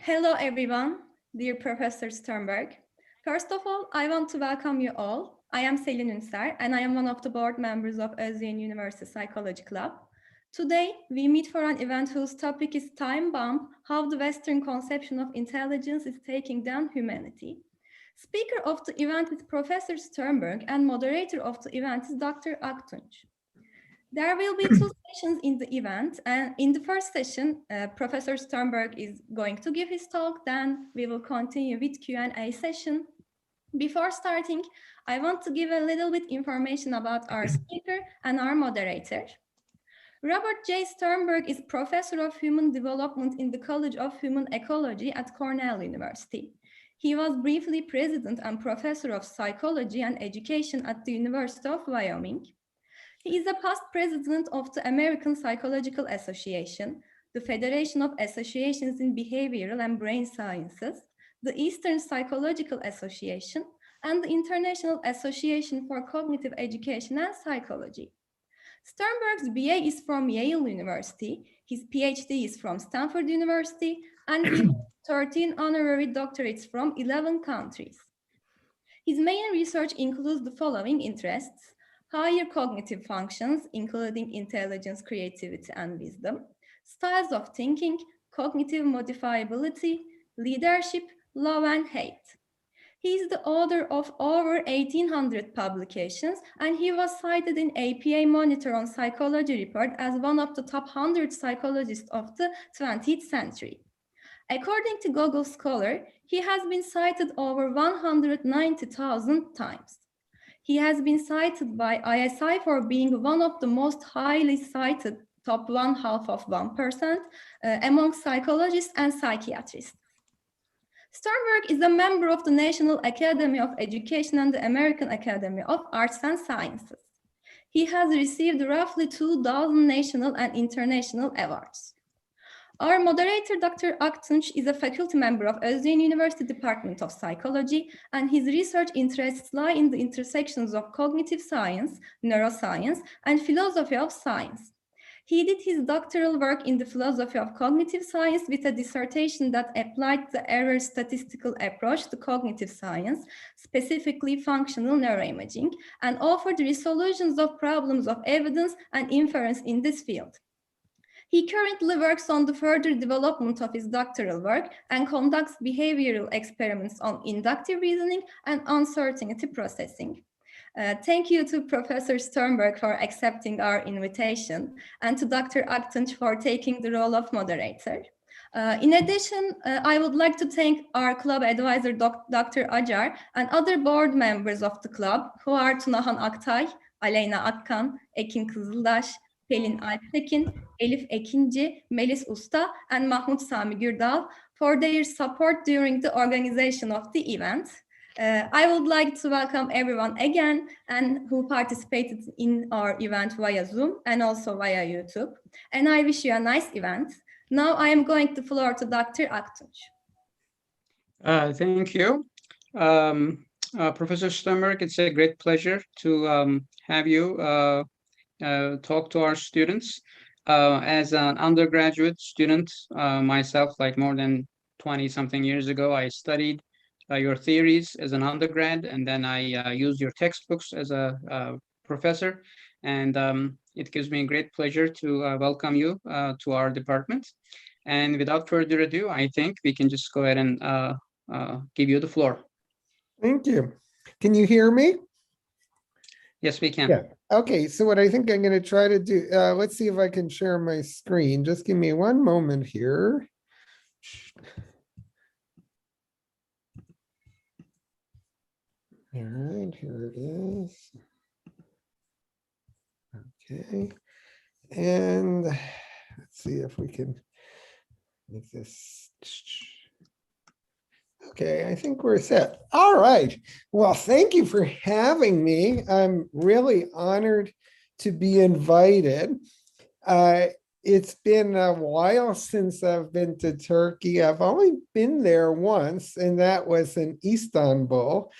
Hello everyone, dear Professor Sternberg. First of all, I want to welcome you all. I am Selin Ünser and I am one of the board members of Özyeğin Üniversitesi Psikoloji Club. Today, we meet for an event whose topic is Time Bomb, how the Western conception of intelligence is taking down humanity. Speaker of the event is Professor Sternberg and moderator of the event is Dr. Aktunç. There will be two sessions in the event, and in the first session, Professor Sternberg is going to give his talk, then we will continue with Q&A session. Before starting, I want to give a little bit information about our speaker and our moderator. Robert J. Sternberg is Professor of Human Development in the College of Human Ecology at Cornell University. He was briefly President and Professor of Psychology and Education at the University of Wyoming. He is a past president of the American Psychological Association, the Federation of Associations in Behavioral and Brain Sciences, the Eastern Psychological Association, and the International Association for Cognitive Education and Psychology. Sternberg's BA is from Yale University, his PhD is from Stanford University, and he has 13 honorary doctorates from 11 countries. His main research includes the following interests: higher cognitive functions, including intelligence, creativity, and wisdom, styles of thinking, cognitive modifiability, leadership, love, and hate. He is the author of over 1,800 publications, and he was cited in APA Monitor on Psychology report as one of the top 100 psychologists of the 20th century. According to Google Scholar, he has been cited over 190,000 times. He has been cited by ISI for being one of the most highly cited top 0.5% among psychologists and psychiatrists. Sternberg is a member of the National Academy of Education and the American Academy of Arts and Sciences. He has received roughly 2,000 national and international awards. Our moderator, Dr. Aktunç, is a faculty member of Özyeğin Üniversitesi Department of Psychology, and his research interests lie in the intersections of cognitive science, neuroscience, and philosophy of science. He did his doctoral work in the philosophy of cognitive science with a dissertation that applied the error statistical approach to cognitive science, specifically functional neuroimaging, and offered resolutions of problems of evidence and inference in this field. He currently works on the further development of his doctoral work and conducts behavioral experiments on inductive reasoning and uncertainty processing. Thank you to Professor Sternberg for accepting our invitation and to Dr. Aktunç for taking the role of moderator. In addition, I would like to thank our club advisor, Dr. Acar, and other board members of the club, who are Tunahan Aktay, Aleyna Akkan, Ekin Kızıldaş, Pelin Alptekin, Elif Ekinci, Melis Usta, and Mahmut Sami Gürdal for their support during the organization of the event. I would like to welcome everyone again and who participated in our event via Zoom and also via YouTube. And I wish you a nice event. Now I am going the floor to Dr. Aktunç. Thank you. Professor Sternberg, it's a great pleasure to have you talk to our students. As an undergraduate student myself, like more than 20-something years ago, I studied your theories as an undergrad, and then I used your textbooks as a professor. And it gives me great pleasure to welcome you to our department. And without further ado, I think we can just go ahead and give you the floor. Thank you. Can you hear me? Yes, we can. Yeah. Okay, so what I think I'm going to try to do, let's see if I can share my screen. Just give me one moment here. All right, here it is. Okay, and let's see if we can make this. Okay, I think we're set. All right. Well, thank you for having me. I'm really honored to be invited. It's been a while since I've been to Turkey. I've only been there once, and that was in Istanbul.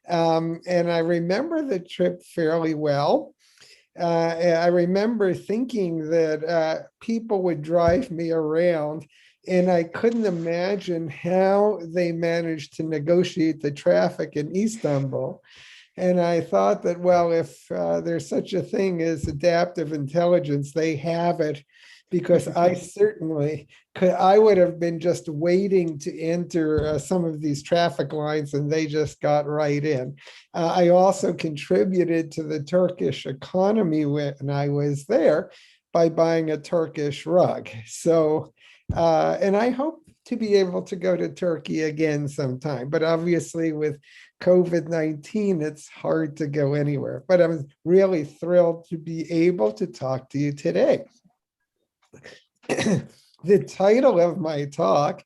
And I remember the trip fairly well. I remember thinking that people would drive me around And I couldn't imagine how they managed to negotiate the traffic in Istanbul. And I thought that, well, if there's such a thing as adaptive intelligence, they have it, because I certainly could. I would have been just waiting to enter some of these traffic lines, and they just got right in. I also contributed to the Turkish economy when I was there by buying a Turkish rug. So, and I hope to be able to go to Turkey again sometime, but obviously with COVID-19, it's hard to go anywhere. But I'm really thrilled to be able to talk to you today. The title of my talk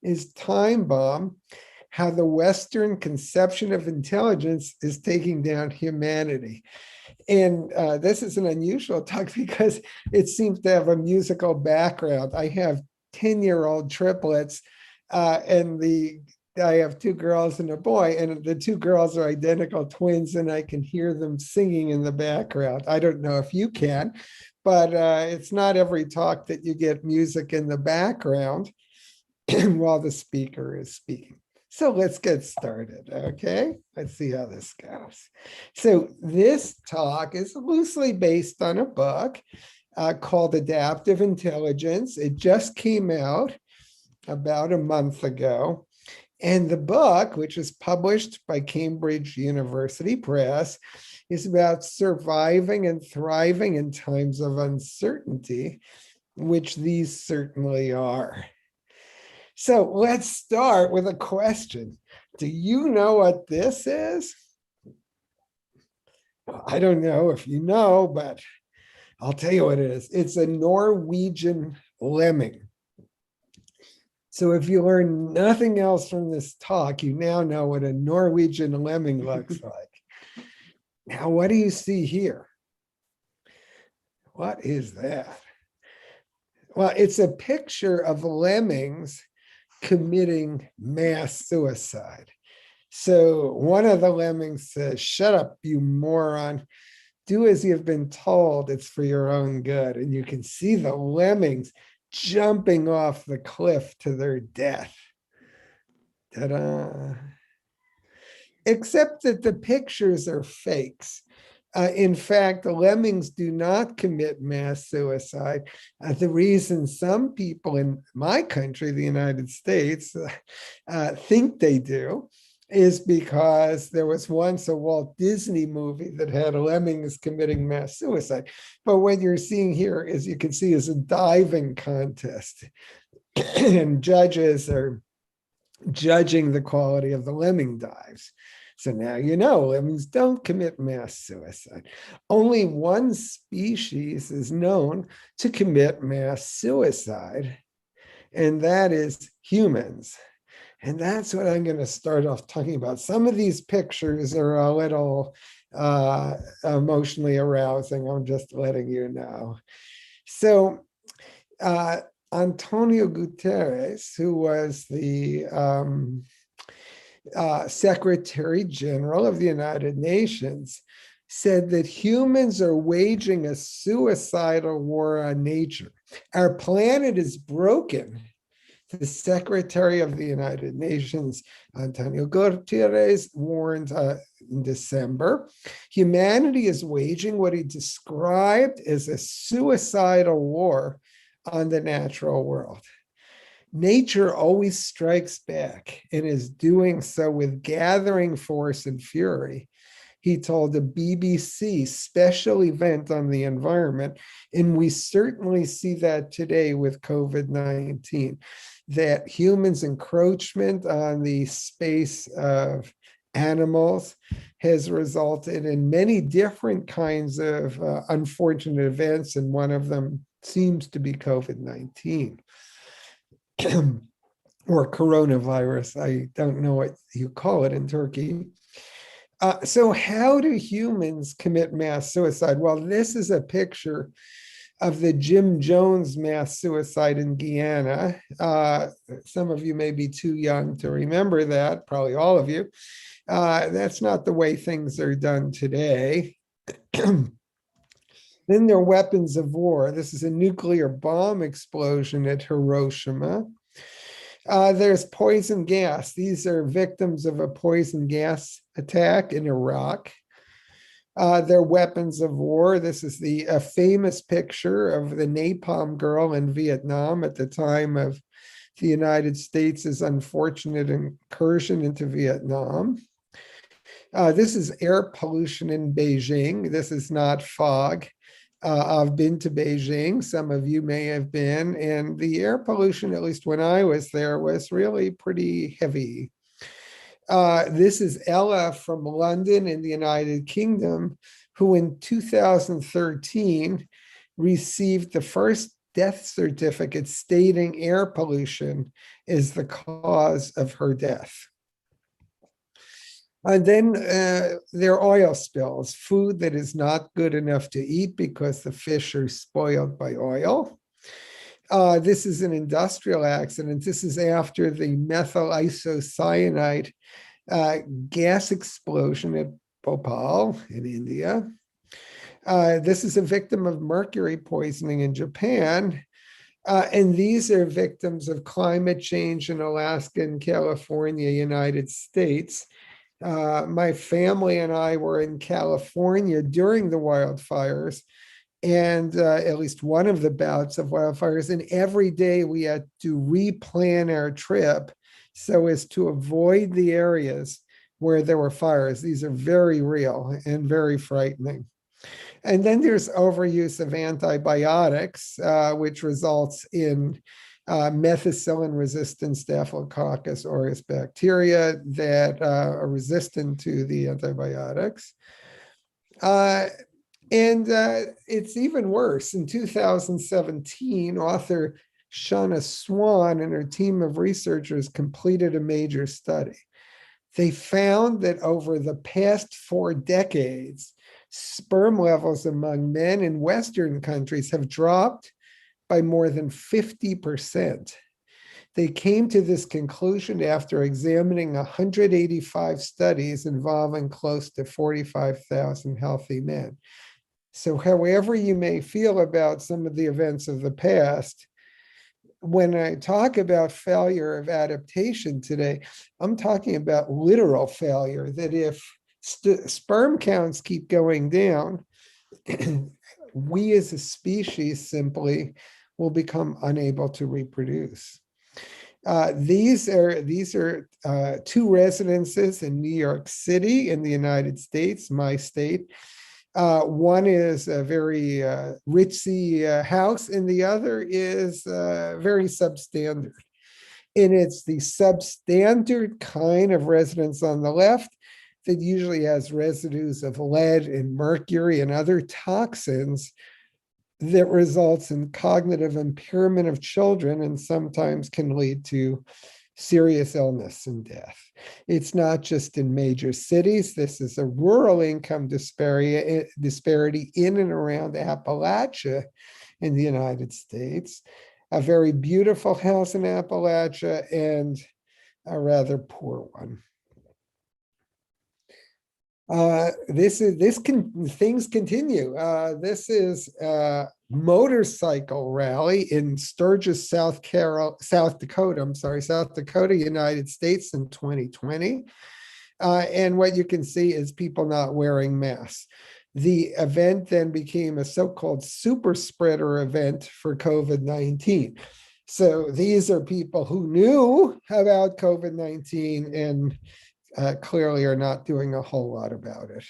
is Time Bomb: How the Western Conception of Intelligence is Taking Down Humanity. And this is an unusual talk because it seems to have a musical background. I have 10-year-old triplets, and I have 2 girls and a boy, and the 2 girls are identical twins, and I can hear them singing in the background. I don't know if you can, but it's not every talk that you get music in the background while the speaker is speaking. So let's get started, okay? Let's see how this goes. So this talk is loosely based on a book called Adaptive Intelligence. It just came out about a month ago. And the book, which is published by Cambridge University Press, is about surviving and thriving in times of uncertainty, which these certainly are. So let's start with a question. Do you know what this is? I don't know if you know, but I'll tell you what it is. It's a Norwegian lemming. So if you learn nothing else from this talk, you now know what a Norwegian lemming looks like. Now, what do you see here? What is that? Well, it's a picture of lemmings committing mass suicide. So one of the lemmings says, "Shut up, you moron. Do as you've been told. It's for your own good." And you can see the lemmings jumping off the cliff to their death. Ta-da! Except that the pictures are fakes. In fact, the lemmings do not commit mass suicide. The reason some people in my country, the United States, think they do is because there was once a Walt Disney movie that had lemmings committing mass suicide. But what you're seeing here, as you can see, is a diving contest. And judges are judging the quality of the lemming dives. So now you know lemmings don't commit mass suicide. Only one species is known to commit mass suicide, and that is humans. And that's what I'm going to start off talking about. Some of these pictures are a little emotionally arousing. I'm just letting you know. So Antonio Guterres, who was the Secretary General of the United Nations, said that humans are waging a suicidal war on nature. Our planet is broken. The Secretary of the United Nations, Antonio Guterres, warned in December, humanity is waging what he described as a suicidal war on the natural world. Nature always strikes back and is doing so with gathering force and fury, he told a BBC special event on the environment. And we certainly see that today with COVID-19, that humans' encroachment on the space of animals has resulted in many different kinds of unfortunate events. And one of them seems to be COVID-19. Or coronavirus. I don't know what you call it in Turkey. So how do humans commit mass suicide? Well, this is a picture of the Jim Jones mass suicide in Guyana. Some of you may be too young to remember that, probably all of you. That's not the way things are done today. Then there are weapons of war. This is a nuclear bomb explosion at Hiroshima. There's poison gas. These are victims of a poison gas attack in Iraq. They're weapons of war. This is a famous picture of the napalm girl in Vietnam at the time of the United States' unfortunate incursion into Vietnam. This is air pollution in Beijing. This is not fog. I've been to Beijing. Some of you may have been. And the air pollution, at least when I was there, was really pretty heavy. This is Ella from London in the United Kingdom, who in 2013 received the first death certificate stating air pollution is the cause of her death. And then there are oil spills, food that is not good enough to eat because the fish are spoiled by oil. This is an industrial accident. This is after the methyl isocyanate gas explosion at Bhopal in India. This is a victim of mercury poisoning in Japan. And these are victims of climate change in Alaska and California, United States. My family and I were in California during the wildfires, and at least one of the bouts of wildfires. And every day we had to replan our trip so as to avoid the areas where there were fires. These are very real and very frightening. And then there's overuse of antibiotics, which results in methicillin-resistant Staphylococcus aureus bacteria that are resistant to the antibiotics. And it's even worse. In 2017, author Shauna Swan and her team of researchers completed a major study. They found that over the past 4 decades, sperm levels among men in Western countries have dropped by more than 50%. They came to this conclusion after examining 185 studies involving close to 45,000 healthy men. So however you may feel about some of the events of the past, when I talk about failure of adaptation today, I'm talking about literal failure, that if sperm counts keep going down, we as a species simply will become unable to reproduce. These are 2 residences in New York City in the United States, my state. One is a very ritzy house, and the other is very substandard. And it's the substandard kind of residence on the left that usually has residues of lead and mercury and other toxins that results in cognitive impairment of children and sometimes can lead to serious illness and death. It's not just in major cities. This is a rural income disparity in and around Appalachia in the United States. A very beautiful house in Appalachia and a rather poor one. Things continue. This is a motorcycle rally in Sturgis, South Dakota, United States in 2020. And what you can see is people not wearing masks. The event then became a so-called super spreader event for COVID-19. So these are people who knew about COVID-19 and clearly are not doing a whole lot about it.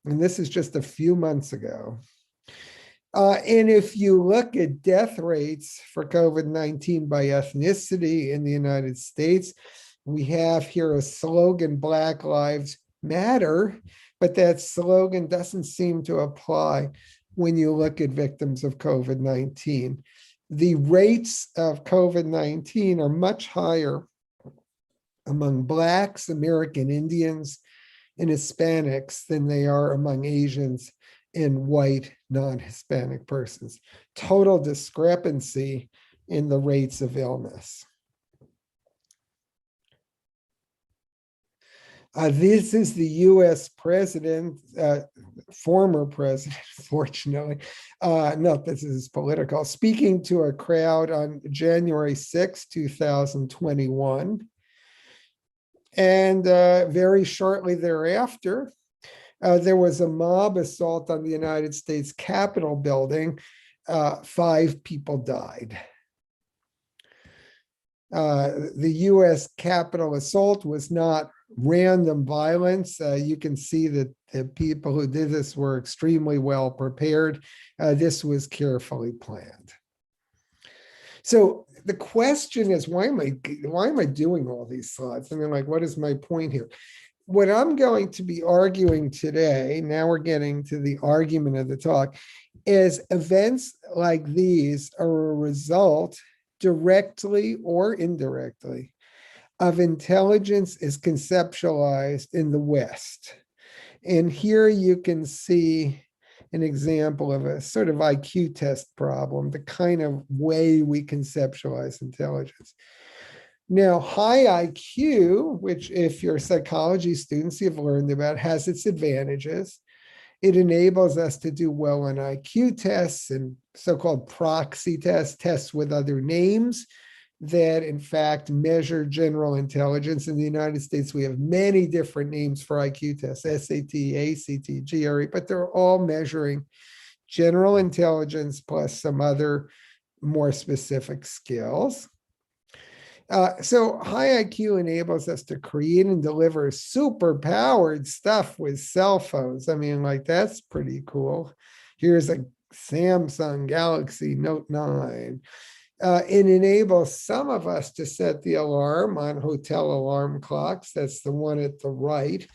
And this is just a few months ago. And if you look at death rates for COVID-19 by ethnicity in the United States, we have here a slogan, Black Lives Matter, but that slogan doesn't seem to apply when you look at victims of COVID-19. The rates of COVID-19 are much higher among Blacks, American Indians, and Hispanics than they are among Asians and white non-Hispanic persons. Total discrepancy in the rates of illness. This is the US president, former president, fortunately, no, this is political, speaking to a crowd on January 6, 2021. And very shortly thereafter, there was a mob assault on the United States Capitol building. 5 people died. The US Capitol assault was not random violence. You can see that the people who did this were extremely well prepared. This was carefully planned. So the question is, why am I doing all these slides? I mean, like, what is my point here? What I'm going to be arguing today, now we're getting to the argument of the talk, is events like these are a result, directly or indirectly, of intelligence is conceptualized in the West. And here you can see an example of a sort of IQ test problem, the kind of way we conceptualize intelligence. Now, high IQ, which if you're psychology students, you've learned about, has its advantages. It enables us to do well on IQ tests and so-called proxy tests, tests with other names that in fact measure general intelligence. In the United States, we have many different names for IQ tests, SAT, ACT, GRE, but they're all measuring general intelligence plus some other more specific skills. So high IQ enables us to create and deliver super powered stuff with cell phones. I mean, like, that's pretty cool. Here's a Samsung Galaxy Note 9. It enables some of us to set the alarm on hotel alarm clocks. That's the one at the right.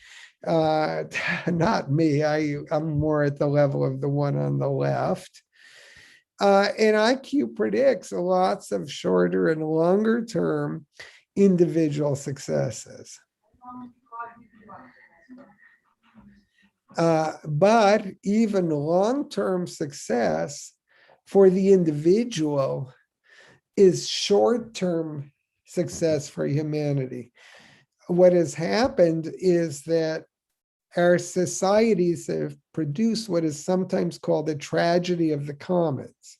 Not me. I'm more at the level of the one on the left. And IQ predicts lots of shorter and longer term individual successes. But even long-term success for the individual is short-term success for humanity. What has happened is that our societies have produced what is sometimes called a tragedy of the commons.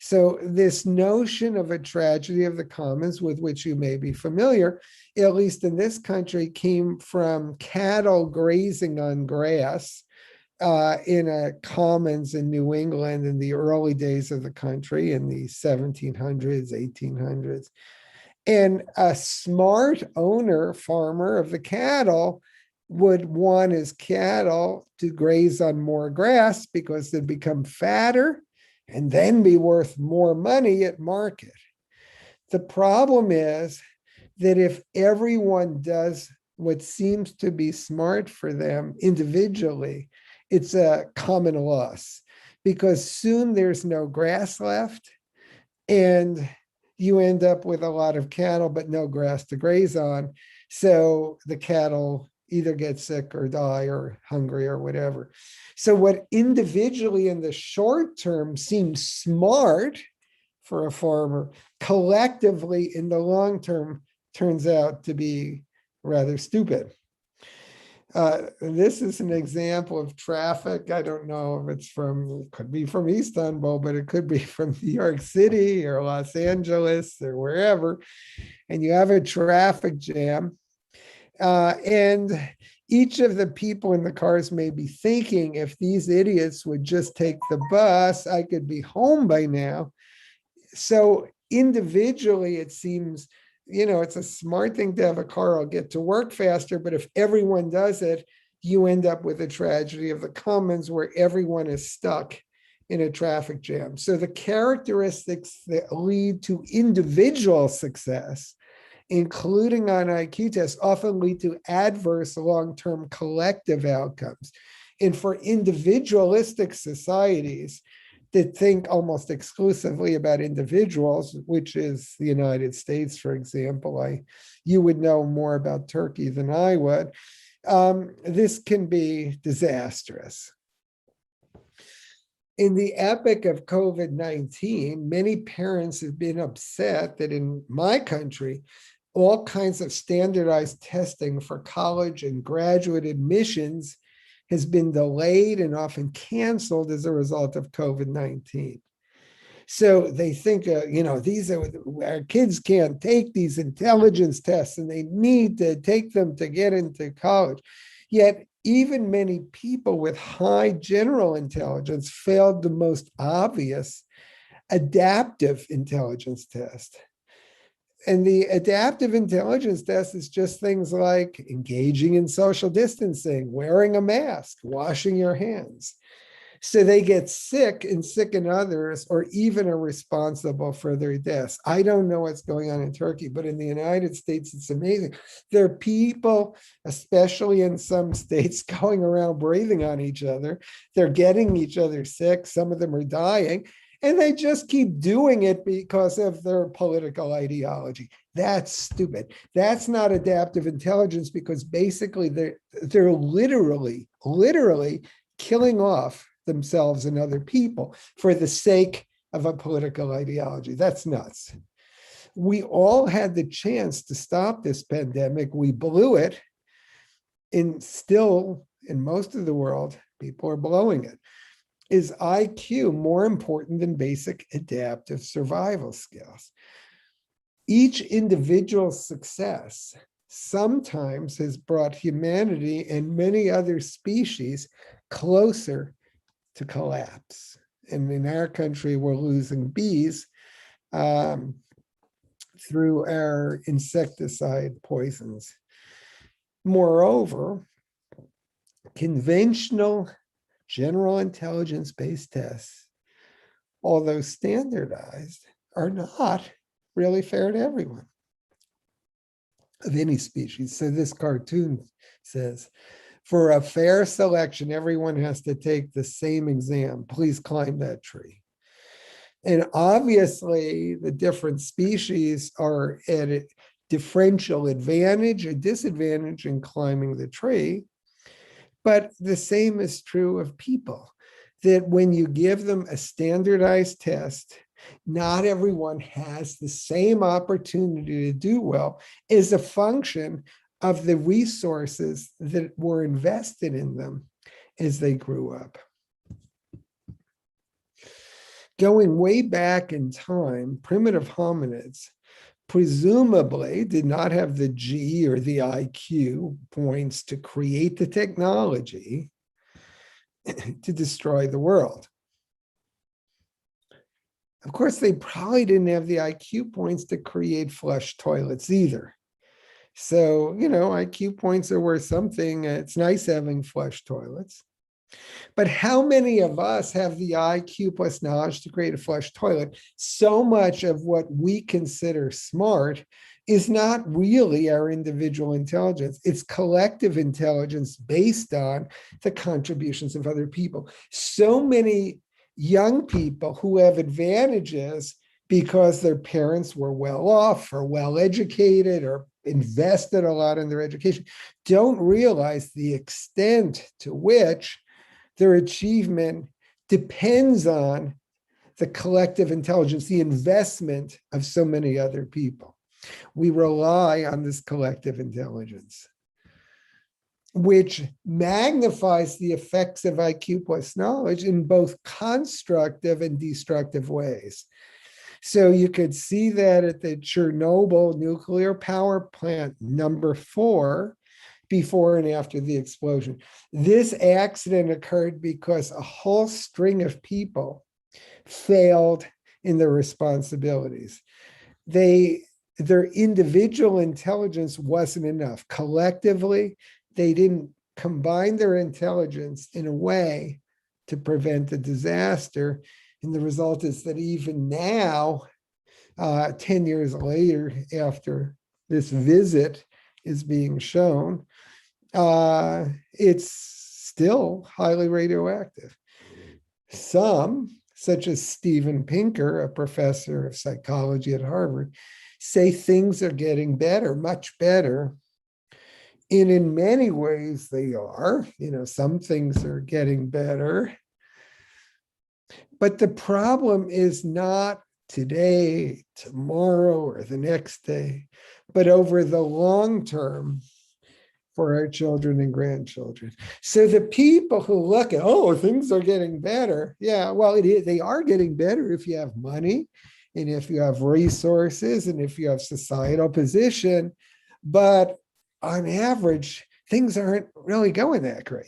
So this notion of a tragedy of the commons, with which you may be familiar, at least in this country, came from cattle grazing on grass in a commons in New England in the early days of the country in the 1700s, 1800s. And a smart owner, farmer of the cattle, would want his cattle to graze on more grass because they'd become fatter and then be worth more money at market. The problem is that if everyone does what seems to be smart for them individually, it's a common loss, because soon there's no grass left and you end up with a lot of cattle but no grass to graze on. So the cattle either get sick or die or hungry or whatever. So what individually in the short term seems smart for a farmer, collectively in the long term turns out to be rather stupid. This is an example of traffic. I don't know if it's it could be from Istanbul, but it could be from New York City or Los Angeles or wherever. And you have a traffic jam. And each of the people in the cars may be thinking, if these idiots would just take the bus, I could be home by now. So individually, it seems, it's a smart thing to have a car. I'll get to work faster. But if everyone does it, you end up with a tragedy of the commons where everyone is stuck in a traffic jam. So the characteristics that lead to individual success, including on IQ tests, often lead to adverse long-term collective outcomes. And for individualistic societies that think almost exclusively about individuals, which is the United States, for example, you would know more about Turkey than I would, this can be disastrous. In the epoch of COVID-19, many parents have been upset that in my country, all kinds of standardized testing for college and graduate admissions has been delayed and often canceled as a result of COVID-19. So they think, our kids can't take these intelligence tests and they need to take them to get into college. Yet even many people with high general intelligence failed the most obvious adaptive intelligence test. And the adaptive intelligence test is just things like engaging in social distancing, wearing a mask, washing your hands. So they get sick and sicken others, or even are responsible for their deaths. I don't know what's going on in Turkey, but in the United States, it's amazing. There are people, especially in some states, going around breathing on each other. They're getting each other sick. Some of them are dying. And they just keep doing it because of their political ideology. That's stupid. That's not adaptive intelligence, because basically they're literally killing off themselves and other people for the sake of a political ideology. That's nuts. We all had the chance to stop this pandemic. We blew it. And still, in most of the world, people are blowing it. Is IQ more important than basic adaptive survival skills? Each individual's success sometimes has brought humanity and many other species closer to collapse. And in our country, we're losing bees through our insecticide poisons. Moreover, conventional general intelligence-based tests, although standardized, are not really fair to everyone of any species. So this cartoon says, for a fair selection, everyone has to take the same exam. Please climb that tree. And obviously, the different species are at a differential advantage or disadvantage in climbing the tree. But the same is true of people, that when you give them a standardized test, not everyone has the same opportunity to do well as a function of the resources that were invested in them as they grew up. Going way back in time, primitive hominids presumably did not have the G or the IQ points to create the technology to destroy the world. Of course, they probably didn't have the IQ points to create flush toilets either. So, IQ points are worth something. It's nice having flush toilets. But how many of us have the IQ plus knowledge to create a flush toilet? So much of what we consider smart is not really our individual intelligence. It's collective intelligence based on the contributions of other people. So many young people who have advantages because their parents were well off or well educated or invested a lot in their education don't realize the extent to which their achievement depends on the collective intelligence, the investment of so many other people. We rely on this collective intelligence, which magnifies the effects of IQ plus knowledge in both constructive and destructive ways. So you could see that at the Chernobyl nuclear power plant number 4, before and after the explosion. This accident occurred because a whole string of people failed in their responsibilities. Their individual intelligence wasn't enough. Collectively, they didn't combine their intelligence in a way to prevent the disaster. And the result is that even now, 10 years later, after this visit is being shown, it's still highly radioactive. Some, such as Steven Pinker, a professor of psychology at Harvard, say things are getting better, much better. And in many ways they are. Some things are getting better. But the problem is not today, tomorrow, or the next day, but over the long term for our children and grandchildren. So the people who look at, oh, things are getting better. Yeah, well, they are getting better if you have money and if you have resources and if you have societal position. But on average, things aren't really going that great.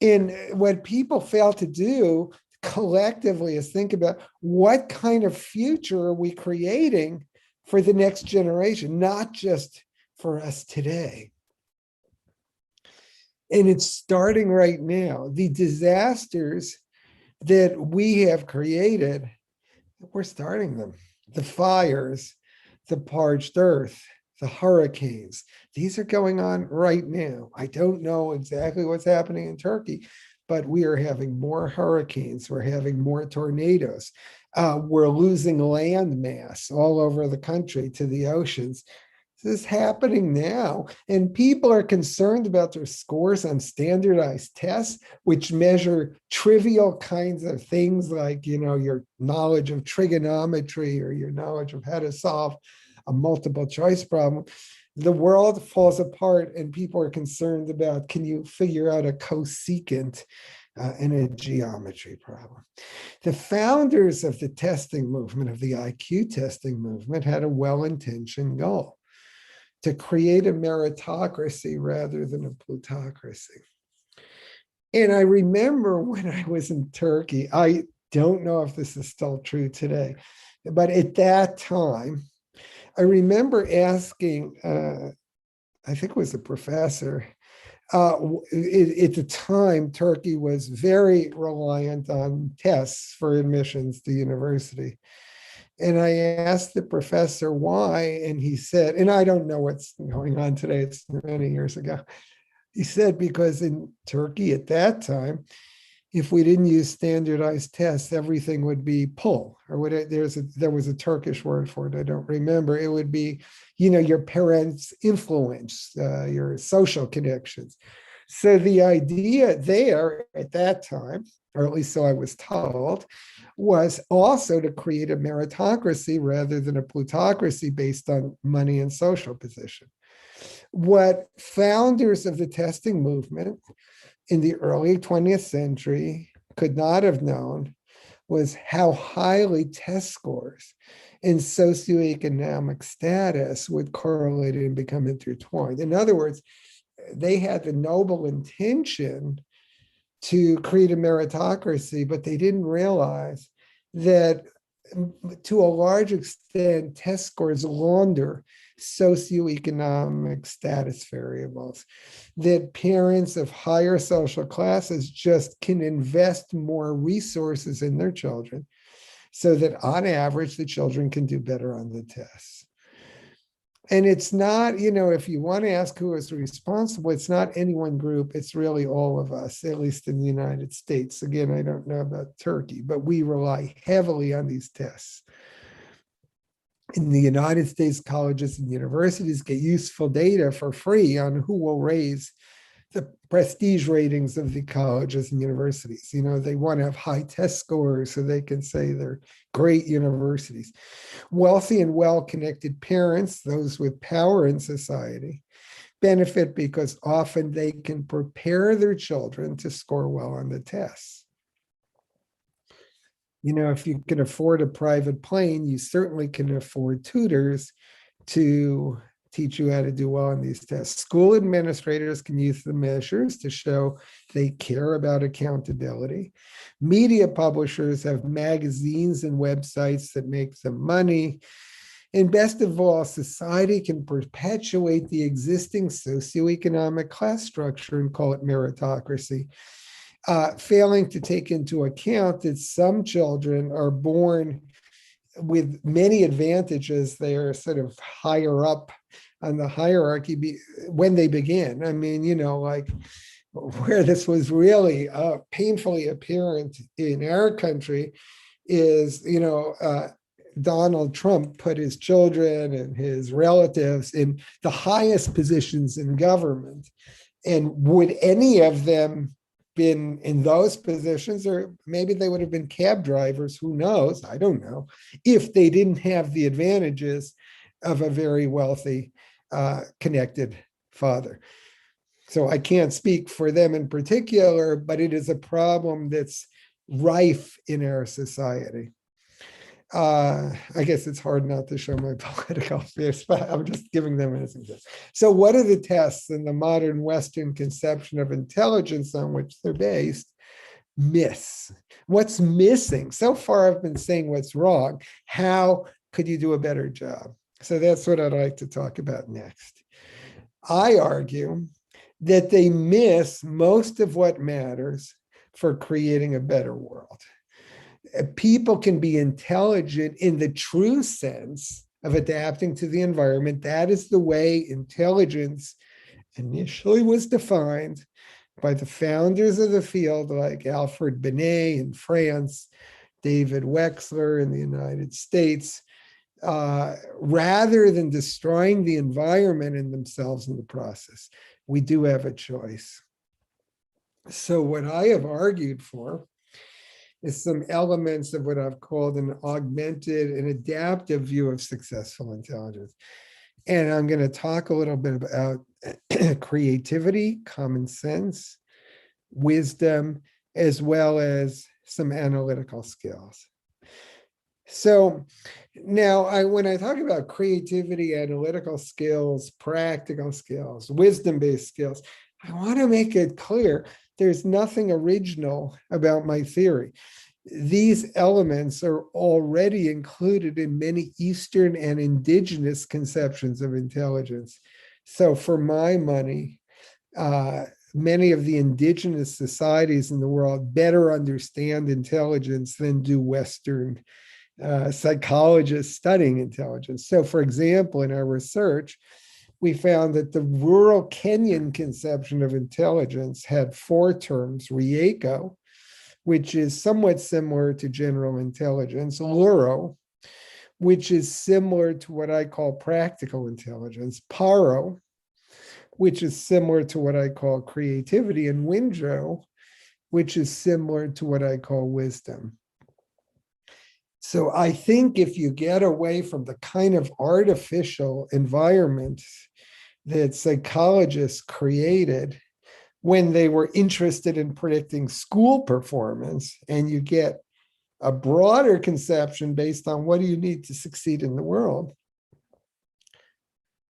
And what people fail to do collectively is think about what kind of future are we creating for the next generation, not just for us today. And it's starting right now. The disasters that we have created, we're starting them. The fires, the parched earth, the hurricanes, these are going on right now. I don't know exactly what's happening in Turkey, but we are having more hurricanes. We're having more tornadoes. We're losing land mass all over the country to the oceans. This is happening now, and people are concerned about their scores on standardized tests, which measure trivial kinds of things like, your knowledge of trigonometry or your knowledge of how to solve a multiple choice problem. The world falls apart, and people are concerned about, can you figure out a cosecant in a geometry problem? The founders of the testing movement, of the IQ testing movement, had a well-intentioned goal: to create a meritocracy rather than a plutocracy. And I remember when I was in Turkey, I don't know if this is still true today, but at that time, I remember asking, I think it was a professor, at the time, Turkey was very reliant on tests for admissions to university. And I asked the professor why, and he said, and I don't know what's going on today, it's many years ago. He said, because in Turkey at that time, if we didn't use standardized tests, everything would be pull, or there was a Turkish word for it, I don't remember. It would be, your parents' influence, your social connections. So the idea there at that time, or at least so I was told, was also to create a meritocracy rather than a plutocracy based on money and social position. What founders of the testing movement in the early 20th century could not have known was how highly test scores and socioeconomic status would correlate and become intertwined. In other words, they had the noble intention to create a meritocracy, but they didn't realize that to a large extent, test scores launder socioeconomic status variables, that parents of higher social classes just can invest more resources in their children so that on average, the children can do better on the tests. And it's not, if you want to ask who is responsible, it's not any one group, it's really all of us, at least in the United States. Again, I don't know about Turkey, but we rely heavily on these tests. In the United States, colleges and universities get useful data for free on who will raise the prestige ratings of the colleges and universities. They want to have high test scores so they can say they're great universities. Wealthy and well-connected parents, those with power in society, benefit because often they can prepare their children to score well on the tests. If you can afford a private plane, you certainly can afford tutors to teach you how to do well on these tests. School administrators can use the measures to show they care about accountability. Media publishers have magazines and websites that make them money. And best of all, society can perpetuate the existing socioeconomic class structure and call it meritocracy, failing to take into account that some children are born with many advantages. They are sort of higher up on the hierarchy when they begin. I mean, like where this was really painfully apparent in our country is, Donald Trump put his children and his relatives in the highest positions in government. And would any of them been in those positions, or maybe they would have been cab drivers, who knows, I don't know, if they didn't have the advantages of a very wealthy, connected father. So I can't speak for them in particular, but it is a problem that's rife in our society. I guess it's hard not to show my political views, but I'm just giving them as an example. So what are the tests in the modern Western conception of intelligence on which they're based? Miss. What's missing? So far, I've been saying what's wrong. How could you do a better job? So that's what I'd like to talk about next. I argue that they miss most of what matters for creating a better world. People can be intelligent in the true sense of adapting to the environment. That is the way intelligence initially was defined by the founders of the field, like Alfred Binet in France, David Wexler in the United States, rather than destroying the environment and themselves in the process. We do have a choice. So what I have argued for is some elements of what I've called an augmented and adaptive view of successful intelligence. And I'm going to talk a little bit about creativity, common sense, wisdom, as well as some analytical skills. So now when I talk about creativity, analytical skills, practical skills, wisdom-based skills, I want to make it clear there's nothing original about my theory. These elements are already included in many Eastern and indigenous conceptions of intelligence. So for my money, many of the indigenous societies in the world better understand intelligence than do Western psychologists studying intelligence. So for example, in our research, we found that the rural Kenyan conception of intelligence had 4 terms: Rieko, which is somewhat similar to general intelligence; Luro, which is similar to what I call practical intelligence; Paro, which is similar to what I call creativity; and Winjo, which is similar to what I call wisdom. So I think if you get away from the kind of artificial environment that psychologists created when they were interested in predicting school performance, and you get a broader conception based on what do you need to succeed in the world,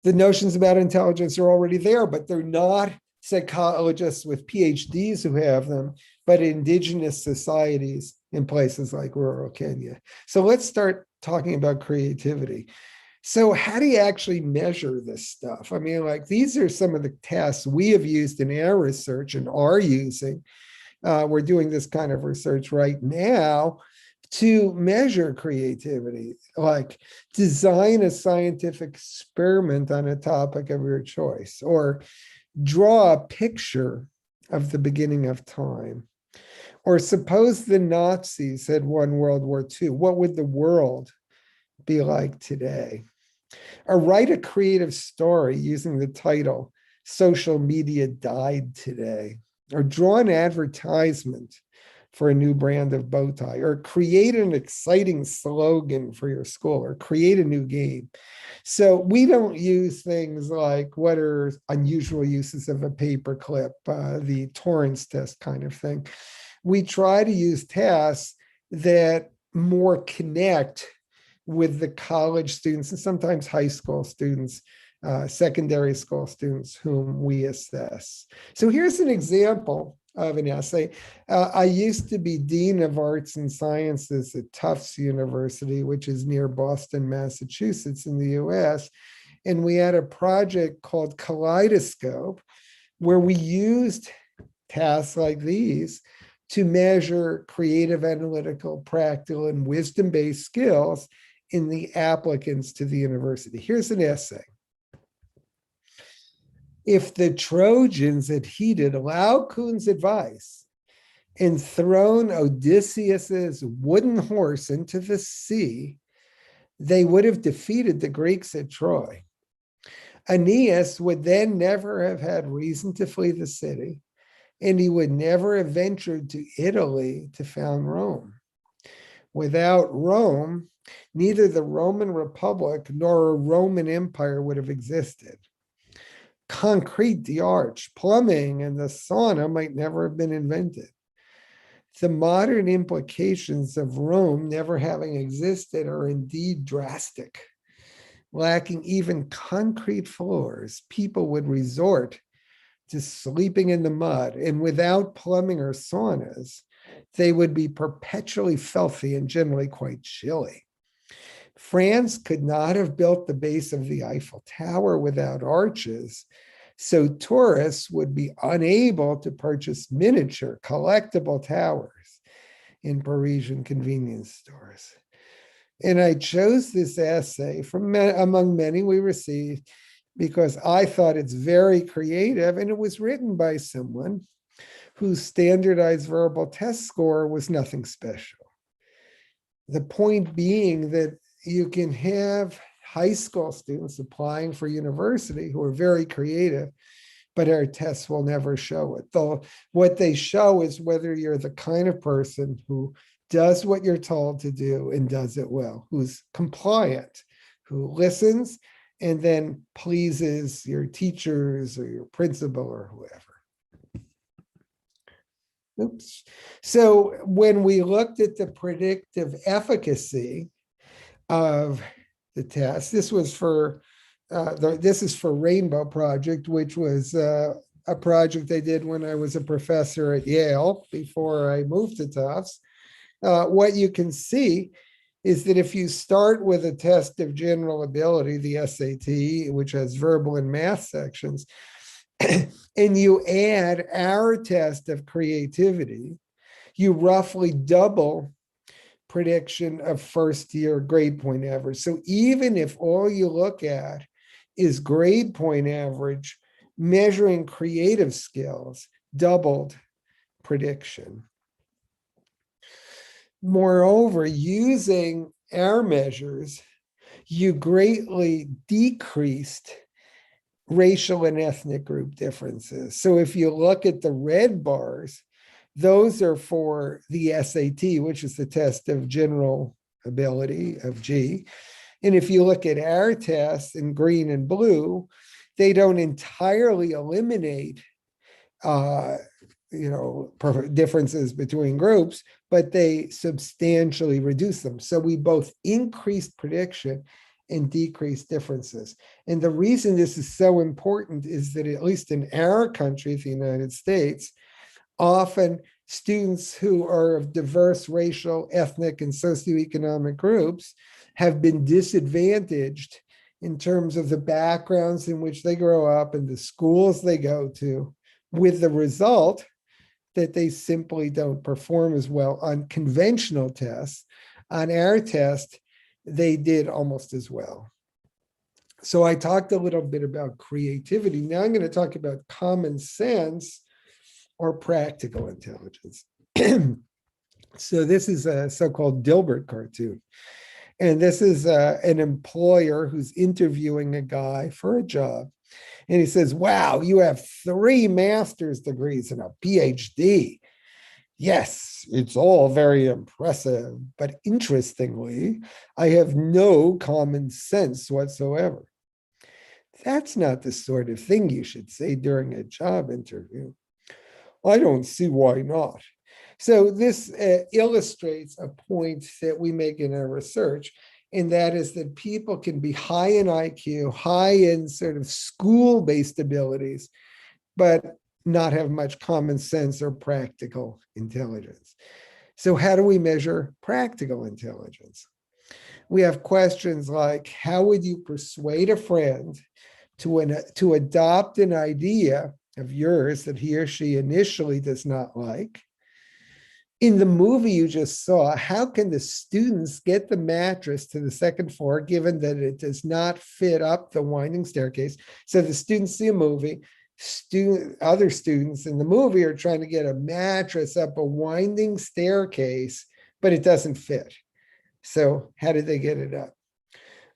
the notions about intelligence are already there, but they're not psychologists with PhDs who have them, but indigenous societies in places like rural Kenya. So let's start talking about creativity. So how do you actually measure this stuff? I mean, like, these are some of the tests we have used in our research and are using. We're doing this kind of research right now to measure creativity, like design a scientific experiment on a topic of your choice, or draw a picture of the beginning of time. Or suppose the Nazis had won World War II. What would the world be like today? Or write a creative story using the title, "Social Media Died Today." Or draw an advertisement for a new brand of bow tie. Or create an exciting slogan for your school. Or create a new game. So we don't use things like what are unusual uses of a paperclip, the Torrance test kind of thing. We try to use tests that more connect with the college students and sometimes high school students, secondary school students whom we assess. So here's an example of an essay. I used to be Dean of Arts and Sciences at Tufts University, which is near Boston, Massachusetts in the US. And we had a project called Kaleidoscope, where we used tasks like these to measure creative, analytical, practical, and wisdom-based skills in the applicants to the university. Here's an essay. If the Trojans had heeded Laocoon's advice and thrown Odysseus's wooden horse into the sea, they would have defeated the Greeks at Troy. Aeneas would then never have had reason to flee the city, and he would never have ventured to Italy to found Rome. Without Rome, neither the Roman Republic nor a Roman Empire would have existed. Concrete, the arch, plumbing, and the sauna might never have been invented. The modern implications of Rome never having existed are indeed drastic. Lacking even concrete floors, people would resort to sleeping in the mud, and without plumbing or saunas, they would be perpetually filthy and generally quite chilly. France could not have built the base of the Eiffel Tower without arches, so tourists would be unable to purchase miniature collectible towers in Parisian convenience stores. And I chose this essay from among many we received because I thought it's very creative, and it was written by someone whose standardized verbal test score was nothing special. The point being that you can have high school students applying for university who are very creative, but our tests will never show it. Though what they show is whether you're the kind of person who does what you're told to do and does it well, who's compliant, who listens and then pleases your teachers or your principal or whoever. Oops. So when we looked at the predictive efficacy of the test, this was for this is for Rainbow Project, which was a project I did when I was a professor at Yale before I moved to Tufts. What you can see is that if you start with a test of general ability, the SAT, which has verbal and math sections, and you add our test of creativity, you roughly double prediction of first year grade point average. So even if all you look at is grade point average, measuring creative skills doubled prediction. Moreover, using our measures, you greatly decreased racial and ethnic group differences. So if you look at the red bars, those are for the SAT, which is the test of general ability of G. And if you look at our tests in green and blue, they don't entirely eliminate differences between groups, but they substantially reduce them. So we both increased prediction and decreased differences. And the reason this is so important is that at least in our country, the United States, often students who are of diverse racial, ethnic, and socioeconomic groups have been disadvantaged in terms of the backgrounds in which they grow up and the schools they go to, with the result that they simply don't perform as well on conventional tests. On our test, they did almost as well. So I talked a little bit about creativity. Now I'm going to talk about common sense or practical intelligence. So this is a so-called Dilbert cartoon. And this is an employer who's interviewing a guy for a job. And he says, wow, you have 3 master's degrees and a PhD. Yes, it's all very impressive, but interestingly, I have no common sense whatsoever. That's not the sort of thing you should say during a job interview. I don't see why not. So this illustrates a point that we make in our research, and that is that people can be high in IQ, high in sort of school-based abilities, but not have much common sense or practical intelligence. So how do we measure practical intelligence? We have questions like, how would you persuade a friend to adopt an idea of yours that he or she initially does not like? In the movie you just saw, how can the students get the mattress to the second floor given that it does not fit up the winding staircase? So the students see a movie, other students in the movie are trying to get a mattress up a winding staircase, but it doesn't fit. So how did they get it up?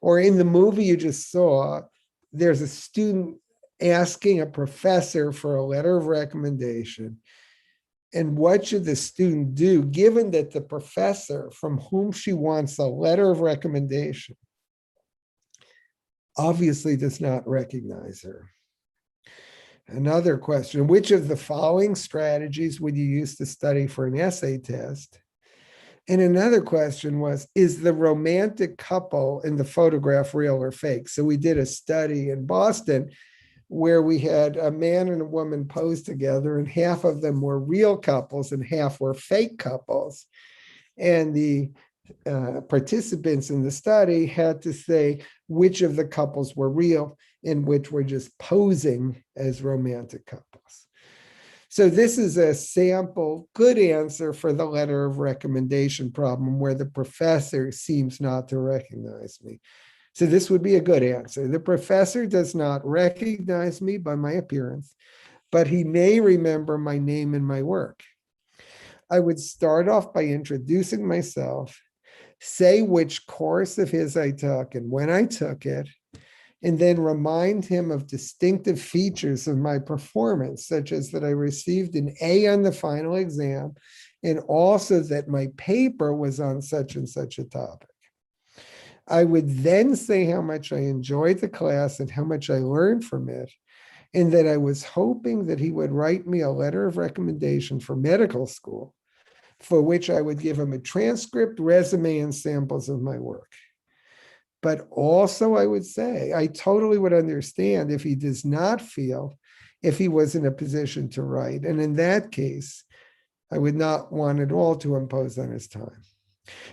Or in the movie you just saw, there's a student asking a professor for a letter of recommendation. And what should the student do, given that the professor from whom she wants a letter of recommendation obviously does not recognize her? Another question, which of the following strategies would you use to study for an essay test? And another question was, is the romantic couple in the photograph real or fake? So we did a study in Boston where we had a man and a woman pose together, and half of them were real couples and half were fake couples. And the participants in the study had to say which of the couples were real and which were just posing as romantic couples. So this is a sample good answer for the letter of recommendation problem where the professor seems not to recognize me. So this would be a good answer. The professor does not recognize me by my appearance, but he may remember my name and my work. I would start off by introducing myself, say which course of his I took and when I took it, and then remind him of distinctive features of my performance, such as that I received an A on the final exam, and also that my paper was on such and such a topic. I would then say how much I enjoyed the class and how much I learned from it, and that I was hoping that he would write me a letter of recommendation for medical school, for which I would give him a transcript, resume, and samples of my work. But also I would say, I totally would understand if he does not feel if he was in a position to write. And in that case, I would not want at all to impose on his time.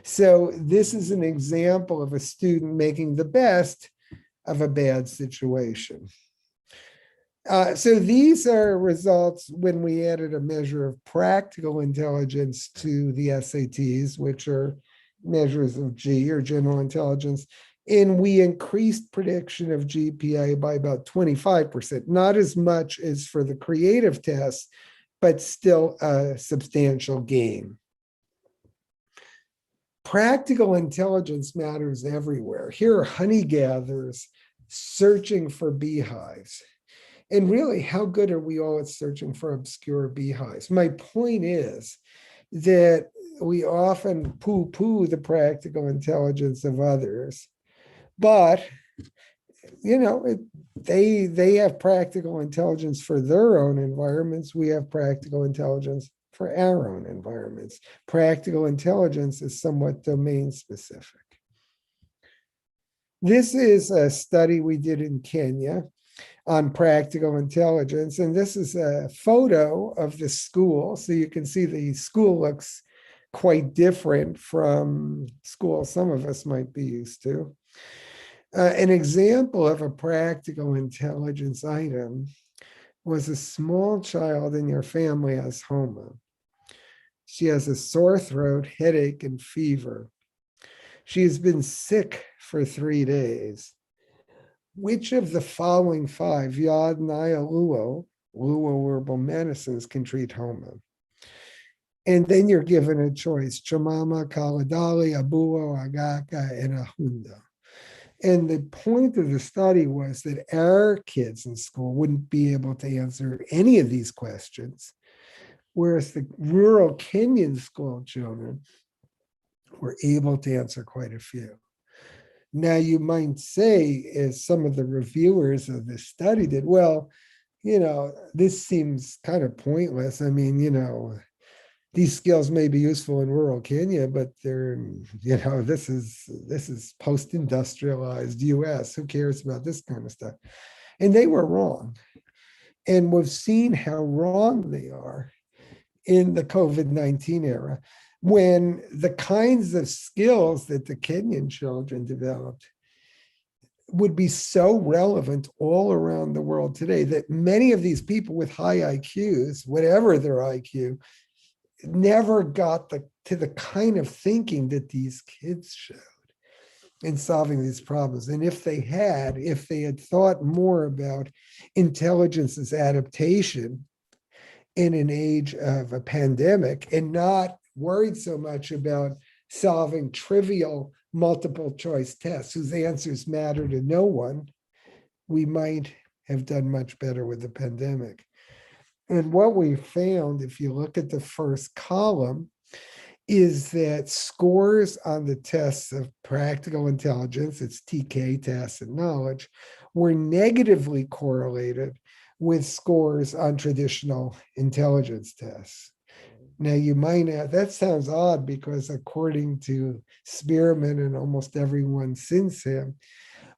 So this is an example of a student making the best of a bad situation. So these are results when we added a measure of practical intelligence to the SATs, which are measures of G or general intelligence. And we increased prediction of GPA by about 25%, not as much as for the creative tests, but still a substantial gain. Practical intelligence matters everywhere. Here are honey gatherers searching for beehives. And really, how good are we all at searching for obscure beehives? My point is that we often poo-poo the practical intelligence of others, but they have practical intelligence for their own environments. We have practical intelligence for our own environments. Practical intelligence is somewhat domain specific. This is a study we did in Kenya on practical intelligence, and this is a photo of the school. So you can see the school looks quite different from schools some of us might be used to. An example of a practical intelligence item was a small child in your family has homa. She has a sore throat, headache, and fever. She has been sick for 3 days. Which of the following 5 Yod, Naya, Luo herbal medicines can treat homa? And then you're given a choice, Chamama, Kaladali, Abuo, Agaka, and Ahunda. And the point of the study was that our kids in school wouldn't be able to answer any of these questions, whereas the rural Kenyan school children were able to answer quite a few. Now, you might say, as some of the reviewers of this study did, well, this seems kind of pointless. I mean, these skills may be useful in rural Kenya, but they're, this is post-industrialized US. Who cares about this kind of stuff? And they were wrong. And we've seen how wrong they are in the COVID-19 era, when the kinds of skills that the Kenyan children developed would be so relevant all around the world today that many of these people with high IQs, whatever their IQ, never got to the kind of thinking that these kids showed in solving these problems. And if they had thought more about intelligence as adaptation in an age of a pandemic and not worried so much about solving trivial multiple choice tests whose answers matter to no one, we might have done much better with the pandemic. And what we found, if you look at the first column, is that scores on the tests of practical intelligence, it's TK, tacit knowledge, were negatively correlated with scores on traditional intelligence tests. Now you might add, that sounds odd because according to Spearman and almost everyone since him,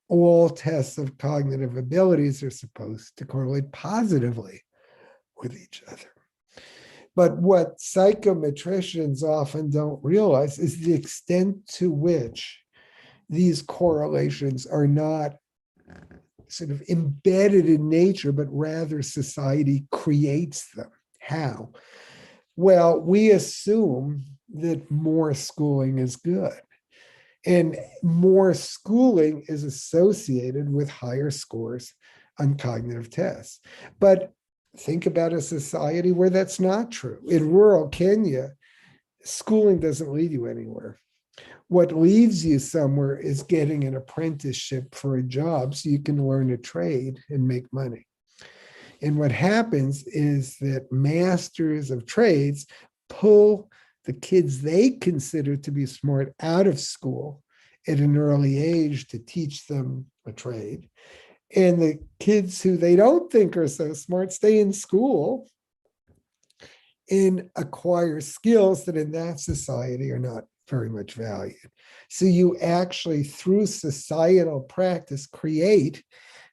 all tests of cognitive abilities are supposed to correlate positively with each other. But what psychometricians often don't realize is the extent to which these correlations are not sort of embedded in nature, but rather society creates them. How? Well, we assume that more schooling is good. And more schooling is associated with higher scores on cognitive tests. But think about a society where that's not true. In rural Kenya, schooling doesn't lead you anywhere. What leads you somewhere is getting an apprenticeship for a job so you can learn a trade and make money. And what happens is that masters of trades pull the kids they consider to be smart out of school at an early age to teach them a trade. And the kids who they don't think are so smart stay in school and acquire skills that in that society are not very much valued. So you actually, through societal practice, create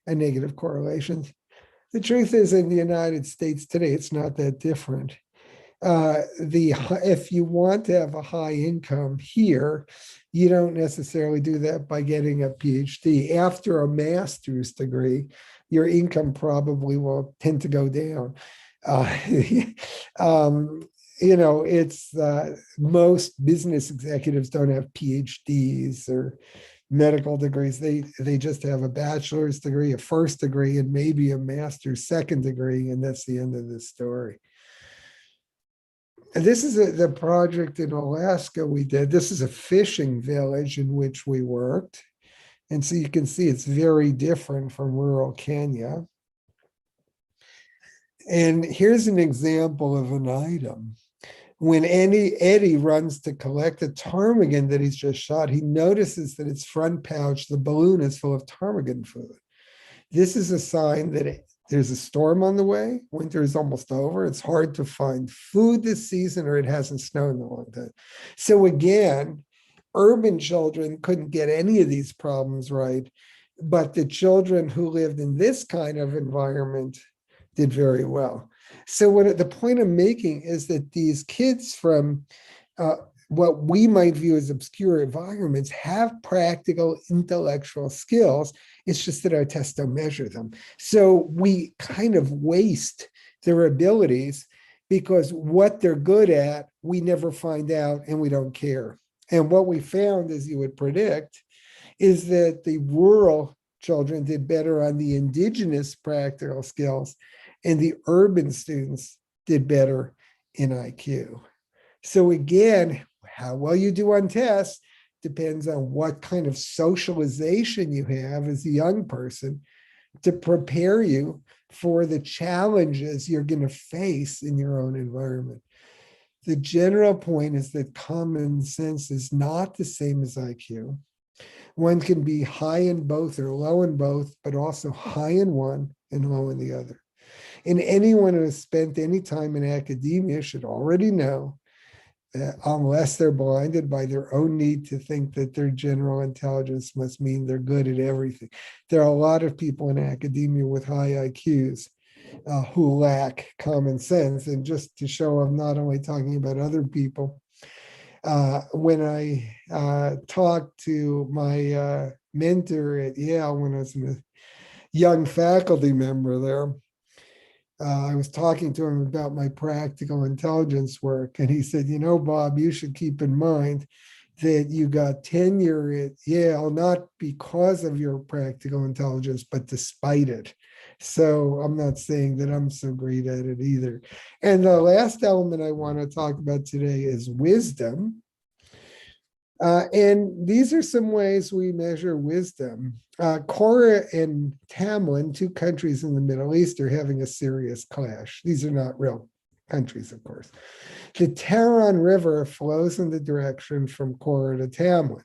a negative correlation. The truth is, in the United States today, it's not that different. If you want to have a high income here, you don't necessarily do that by getting a PhD. After a master's degree, your income probably will tend to go down. It's most business executives don't have PhDs or medical degrees. They just have a bachelor's degree, a first degree, and maybe a master's second degree, and that's the end of the story. And this is the project in Alaska we did. This is a fishing village in which we worked. And so you can see it's very different from rural Kenya. And here's an example of an item. When Eddie runs to collect a ptarmigan that he's just shot, he notices that its front pouch, the balloon, is full of ptarmigan food. This is a sign that there's a storm on the way. Winter is almost over. It's hard to find food this season, or it hasn't snowed in a long time. So again, urban children couldn't get any of these problems right, but the children who lived in this kind of environment did very well. So the point I'm making is that these kids from what we might view as obscure environments have practical intellectual skills. It's just that our tests don't measure them. So we kind of waste their abilities because what they're good at, we never find out and we don't care. And what we found, as you would predict, is that the rural children did better on the indigenous practical skills, and the urban students did better in IQ. So again, how well you do on tests depends on what kind of socialization you have as a young person to prepare you for the challenges you're going to face in your own environment. The general point is that common sense is not the same as IQ. One can be high in both or low in both, but also high in one and low in the other. And anyone who has spent any time in academia should already know that unless they're blinded by their own need to think that their general intelligence must mean they're good at everything. There are a lot of people in academia with high IQs who lack common sense. And just to show I'm not only talking about other people, when I talked to my mentor at Yale when I was a young faculty member there, I was talking to him about my practical intelligence work, and he said, Bob, you should keep in mind that you got tenure at Yale, not because of your practical intelligence, but despite it. So I'm not saying that I'm so great at it either. And the last element I want to talk about today is wisdom. And these are some ways we measure wisdom. Korah and Tamlin, two countries in the Middle East, are having a serious clash. These are not real countries, of course. The Taron River flows in the direction from Korah to Tamlin.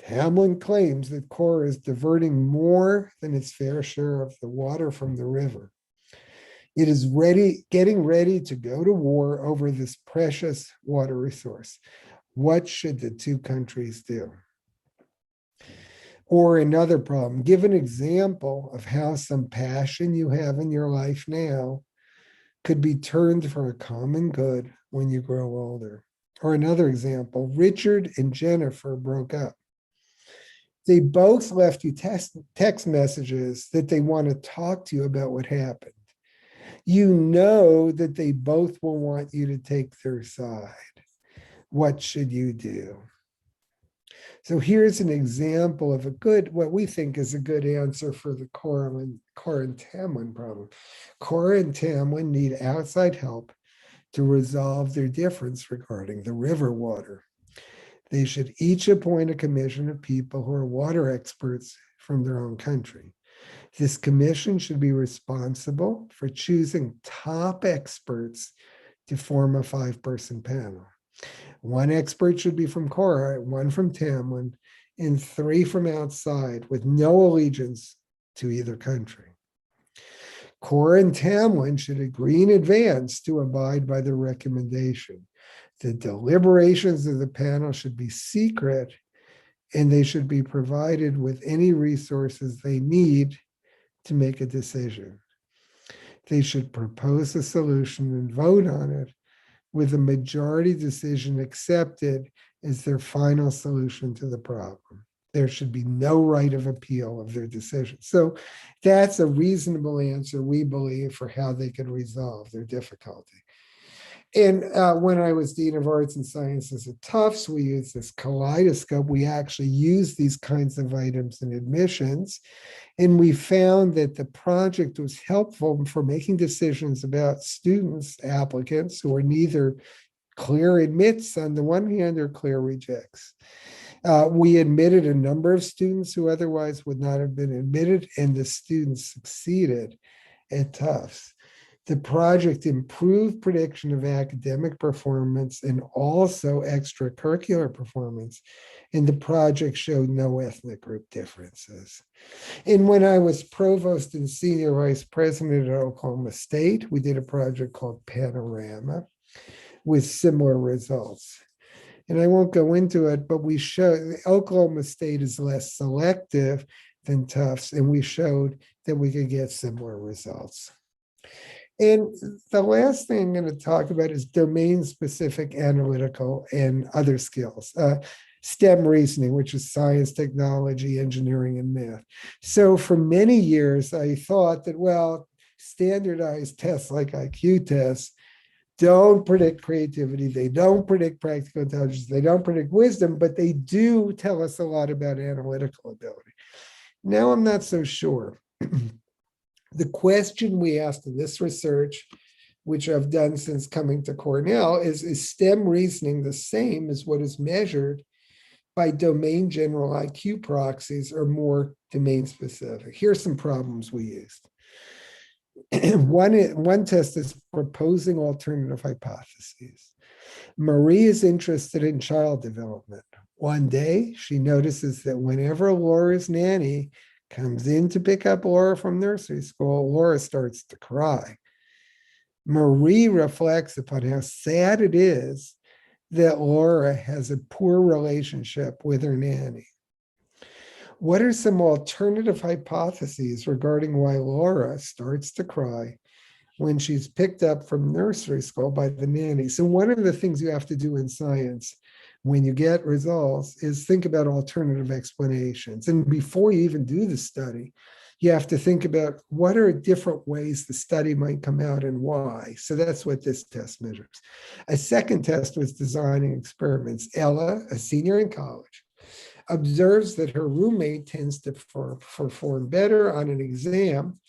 Tamlin claims that Korah is diverting more than its fair share of the water from the river. It is getting ready to go to war over this precious water resource. What should the two countries do? Or another problem, give an example of how some passion you have in your life now could be turned for a common good when you grow older. Or another example, Richard and Jennifer broke up. They both left you text messages that they want to talk to you about what happened. You know that they both will want you to take their side. What should you do? So here's an example of what we think is a good answer for the Korah and Tamlin problem. Korah and Tamlin need outside help to resolve their difference regarding the river water. They should each appoint a commission of people who are water experts from their own country. This commission should be responsible for choosing top experts to form a 5-person panel. 1 expert should be from Korah, 1 from Tamlin, and 3 from outside with no allegiance to either country. Korah and Tamlin should agree in advance to abide by the recommendation. The deliberations of the panel should be secret, and they should be provided with any resources they need to make a decision. They should propose a solution and vote on it, with a majority decision accepted as their final solution to the problem. There should be no right of appeal of their decision. So that's a reasonable answer, we believe, for how they could resolve their difficulty. And when I was Dean of Arts and Sciences at Tufts, we used this kaleidoscope. We actually used these kinds of items in admissions. And we found that the project was helpful for making decisions about students, applicants, who are neither clear admits on the one hand or clear rejects. We admitted a number of students who otherwise would not have been admitted, and the students succeeded at Tufts. The project improved prediction of academic performance and also extracurricular performance, and the project showed no ethnic group differences. And when I was provost and senior vice president at Oklahoma State, we did a project called Panorama with similar results. And I won't go into it, but we showed Oklahoma State is less selective than Tufts, and we showed that we could get similar results. And the last thing I'm going to talk about is domain-specific analytical and other skills. STEM reasoning, which is science, technology, engineering, and math. So for many years, I thought that, well, standardized tests like IQ tests don't predict creativity, they don't predict practical intelligence, they don't predict wisdom, but they do tell us a lot about analytical ability. Now I'm not so sure. The question we asked in this research, which I've done since coming to Cornell, is STEM reasoning the same as what is measured by domain general IQ proxies or more domain specific? Here's some problems we used. One test is proposing alternative hypotheses. Marie is interested in child development. One day, she notices that whenever Laura's nanny comes in to pick up Laura from nursery school, Laura starts to cry. Marie reflects upon how sad it is that Laura has a poor relationship with her nanny. What are some alternative hypotheses regarding why Laura starts to cry when she's picked up from nursery school by the nanny? So one of the things you have to do in science when you get results is think about alternative explanations. And before you even do the study, you have to think about what are different ways the study might come out and why. So that's what this test measures. A second test was designing experiments. Ella, a senior in college, observes that her roommate tends to perform better on an exam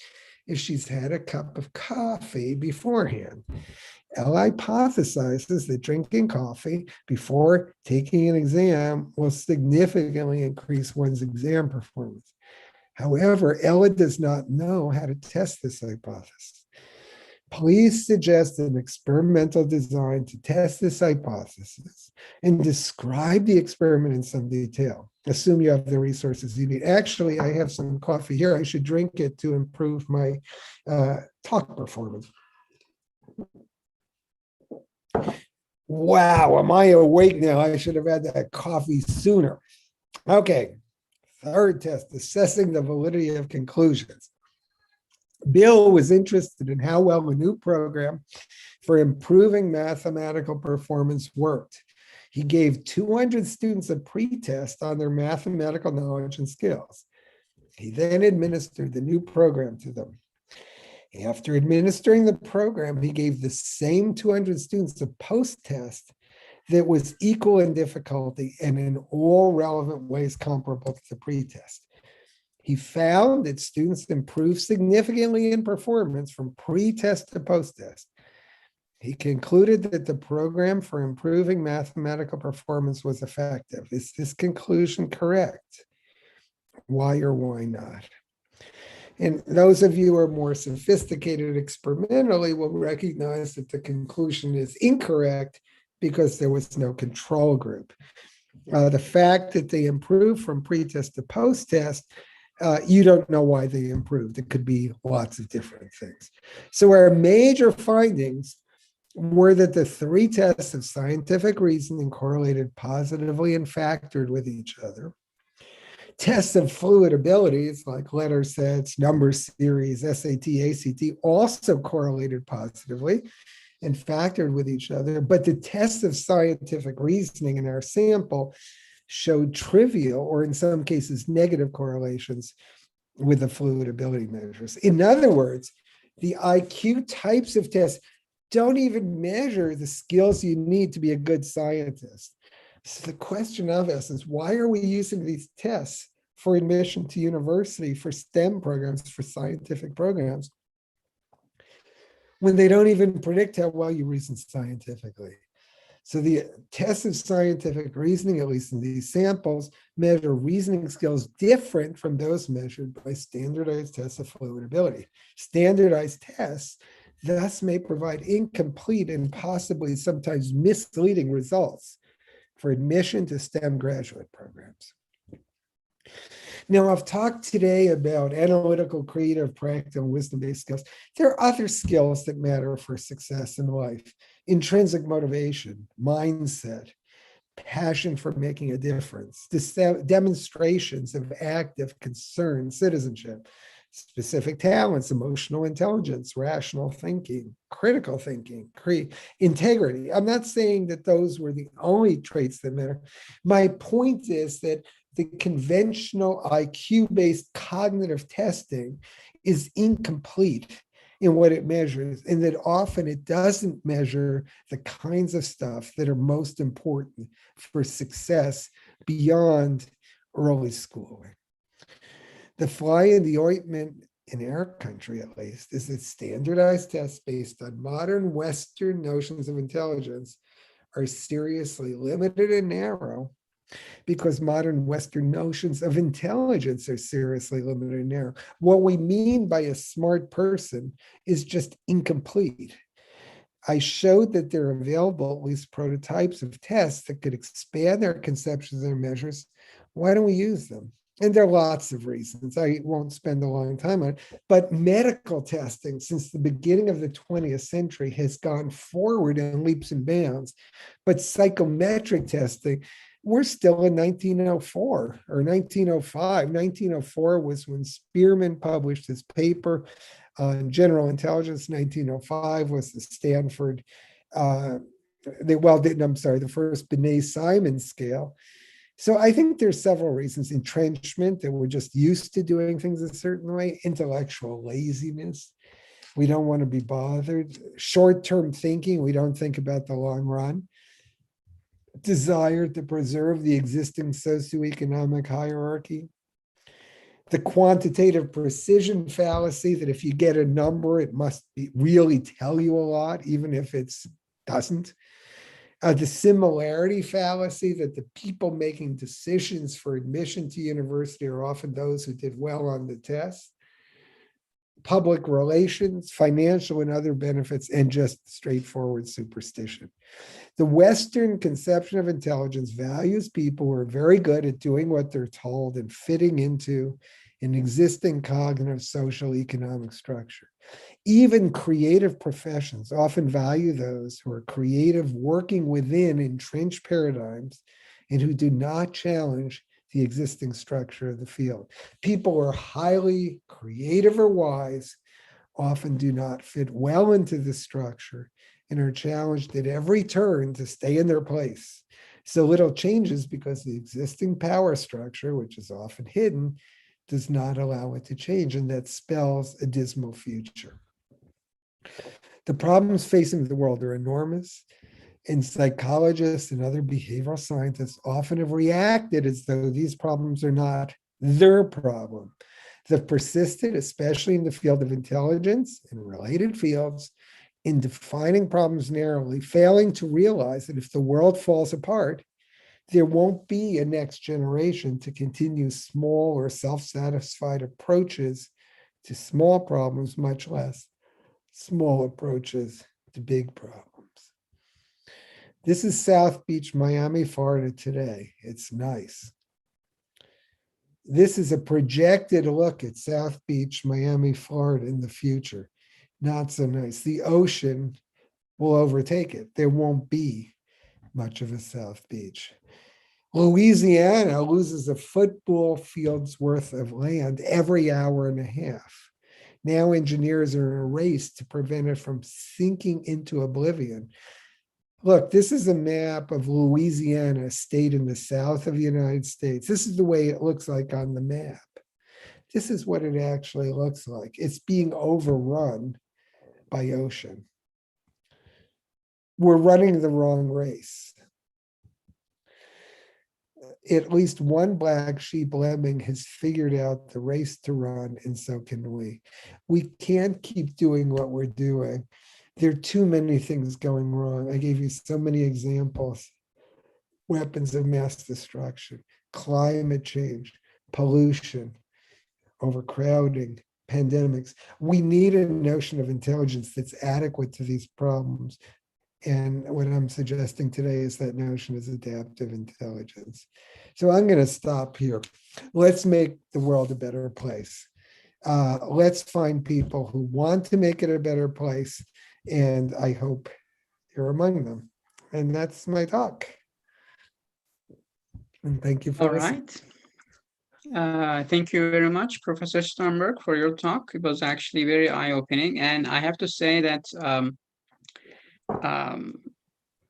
if she's had a cup of coffee beforehand. L hypothesizes that drinking coffee before taking an exam will significantly increase one's exam performance. However, Ella does not know how to test this hypothesis. Please suggest an experimental design to test this hypothesis and describe the experiment in some detail. Assume you have the resources you need. Actually, I have some coffee here. I should drink it to improve my talk performance. Wow, am I awake now? I should have had that coffee sooner. Okay, third test, assessing the validity of conclusions. Bill was interested in how well a new program for improving mathematical performance worked. He gave 200 students a pretest on their mathematical knowledge and skills. He then administered the new program to them. After administering the program, he gave the same 200 students a post-test that was equal in difficulty and in all relevant ways comparable to the pretest. He found that students improved significantly in performance from pre-test to post-test. He concluded that the program for improving mathematical performance was effective. Is this conclusion correct? Why or why not? And those of you who are more sophisticated experimentally will recognize that the conclusion is incorrect because there was no control group. The fact that they improved from pre-test to post-test, you don't know why they improved. It could be lots of different things. So our major findings were that the three tests of scientific reasoning correlated positively and factored with each other. Tests of fluid abilities like letter sets, number series, SAT, ACT also correlated positively and factored with each other. But the tests of scientific reasoning in our sample showed trivial, or in some cases, negative correlations with the fluid ability measures. In other words, the IQ types of tests don't even measure the skills you need to be a good scientist. So the question of us is, why are we using these tests for admission to university, for STEM programs, for scientific programs, when they don't even predict how well you reason scientifically? So the tests of scientific reasoning, at least in these samples, measure reasoning skills different from those measured by standardized tests of fluid ability. Standardized tests thus may provide incomplete and possibly sometimes misleading results for admission to STEM graduate programs. Now, I've talked today about analytical, creative, practical, wisdom-based skills. There are other skills that matter for success in life. Intrinsic motivation, mindset, passion for making a difference, demonstrations of active concern, citizenship, specific talents, emotional intelligence, rational thinking, critical thinking, integrity. I'm not saying that those were the only traits that matter. My point is that the conventional IQ-based cognitive testing is incomplete in what it measures, and that often it doesn't measure the kinds of stuff that are most important for success beyond early schooling. The fly in the ointment, in our country at least, is that standardized tests based on modern Western notions of intelligence are seriously limited and narrow, because modern Western notions of intelligence are seriously limited and narrow. What we mean by a smart person is just incomplete. I showed that there are available at least prototypes of tests that could expand our conceptions and measures. Why don't we use them? And there are lots of reasons. I won't spend a long time on it, but medical testing since the beginning of the 20th century has gone forward in leaps and bounds. But psychometric testing, we're still in 1904 or 1905. 1904 was when Spearman published his paper on general intelligence. 1905 was the Stanford, the first Binet-Simon scale. So I think there's several reasons. Entrenchment, that we're just used to doing things a certain way. Intellectual laziness. We don't want to be bothered. Short-term thinking. We don't think about the long run. Desire to preserve the existing socioeconomic hierarchy. The quantitative precision fallacy, that if you get a number, it must really tell you a lot, even if it doesn't. The similarity fallacy, that the people making decisions for admission to university are often those who did well on the test. Public relations, financial and other benefits, and just straightforward superstition. The Western conception of intelligence values people who are very good at doing what they're told and fitting into an existing cognitive, social, economic structure. Even creative professions often value those who are creative, working within entrenched paradigms, and who do not challenge the existing structure of the field. People who are highly creative or wise often do not fit well into the structure and are challenged at every turn to stay in their place. So little changes because the existing power structure, which is often hidden, does not allow it to change, and that spells a dismal future. The problems facing the world are enormous, and psychologists and other behavioral scientists often have reacted as though these problems are not their problem. They've persisted, especially in the field of intelligence and related fields, in defining problems narrowly, failing to realize that if the world falls apart, there won't be a next generation to continue small or self-satisfied approaches to small problems, much less small approaches to big problems. This is South Beach, Miami, Florida today. It's nice. This is a projected look at South Beach, Miami, Florida in the future. Not so nice. The ocean will overtake it. There won't be much of a South Beach. Louisiana loses a football field's worth of land every hour and a half. Now engineers are in a race to prevent it from sinking into oblivion. Look, this is a map of Louisiana, a state in the south of the United States. This is the way it looks like on the map. This is what it actually looks like. It's being overrun by ocean. We're running the wrong race. At least one black sheep lemming has figured out the race to run, and so can we. We can't keep doing what we're doing. There are too many things going wrong. I gave you so many examples. Weapons of mass destruction, climate change, pollution, overcrowding, pandemics. We need a notion of intelligence that's adequate to these problems. And what I'm suggesting today is that notion is adaptive intelligence. So I'm going to stop here. Let's make the world a better place. Let's find people who want to make it a better place. And I hope you're among them. And that's my talk. And thank you for listening. All right. Thank you very much, Professor Sternberg, for your talk. It was actually very eye-opening. And I have to say that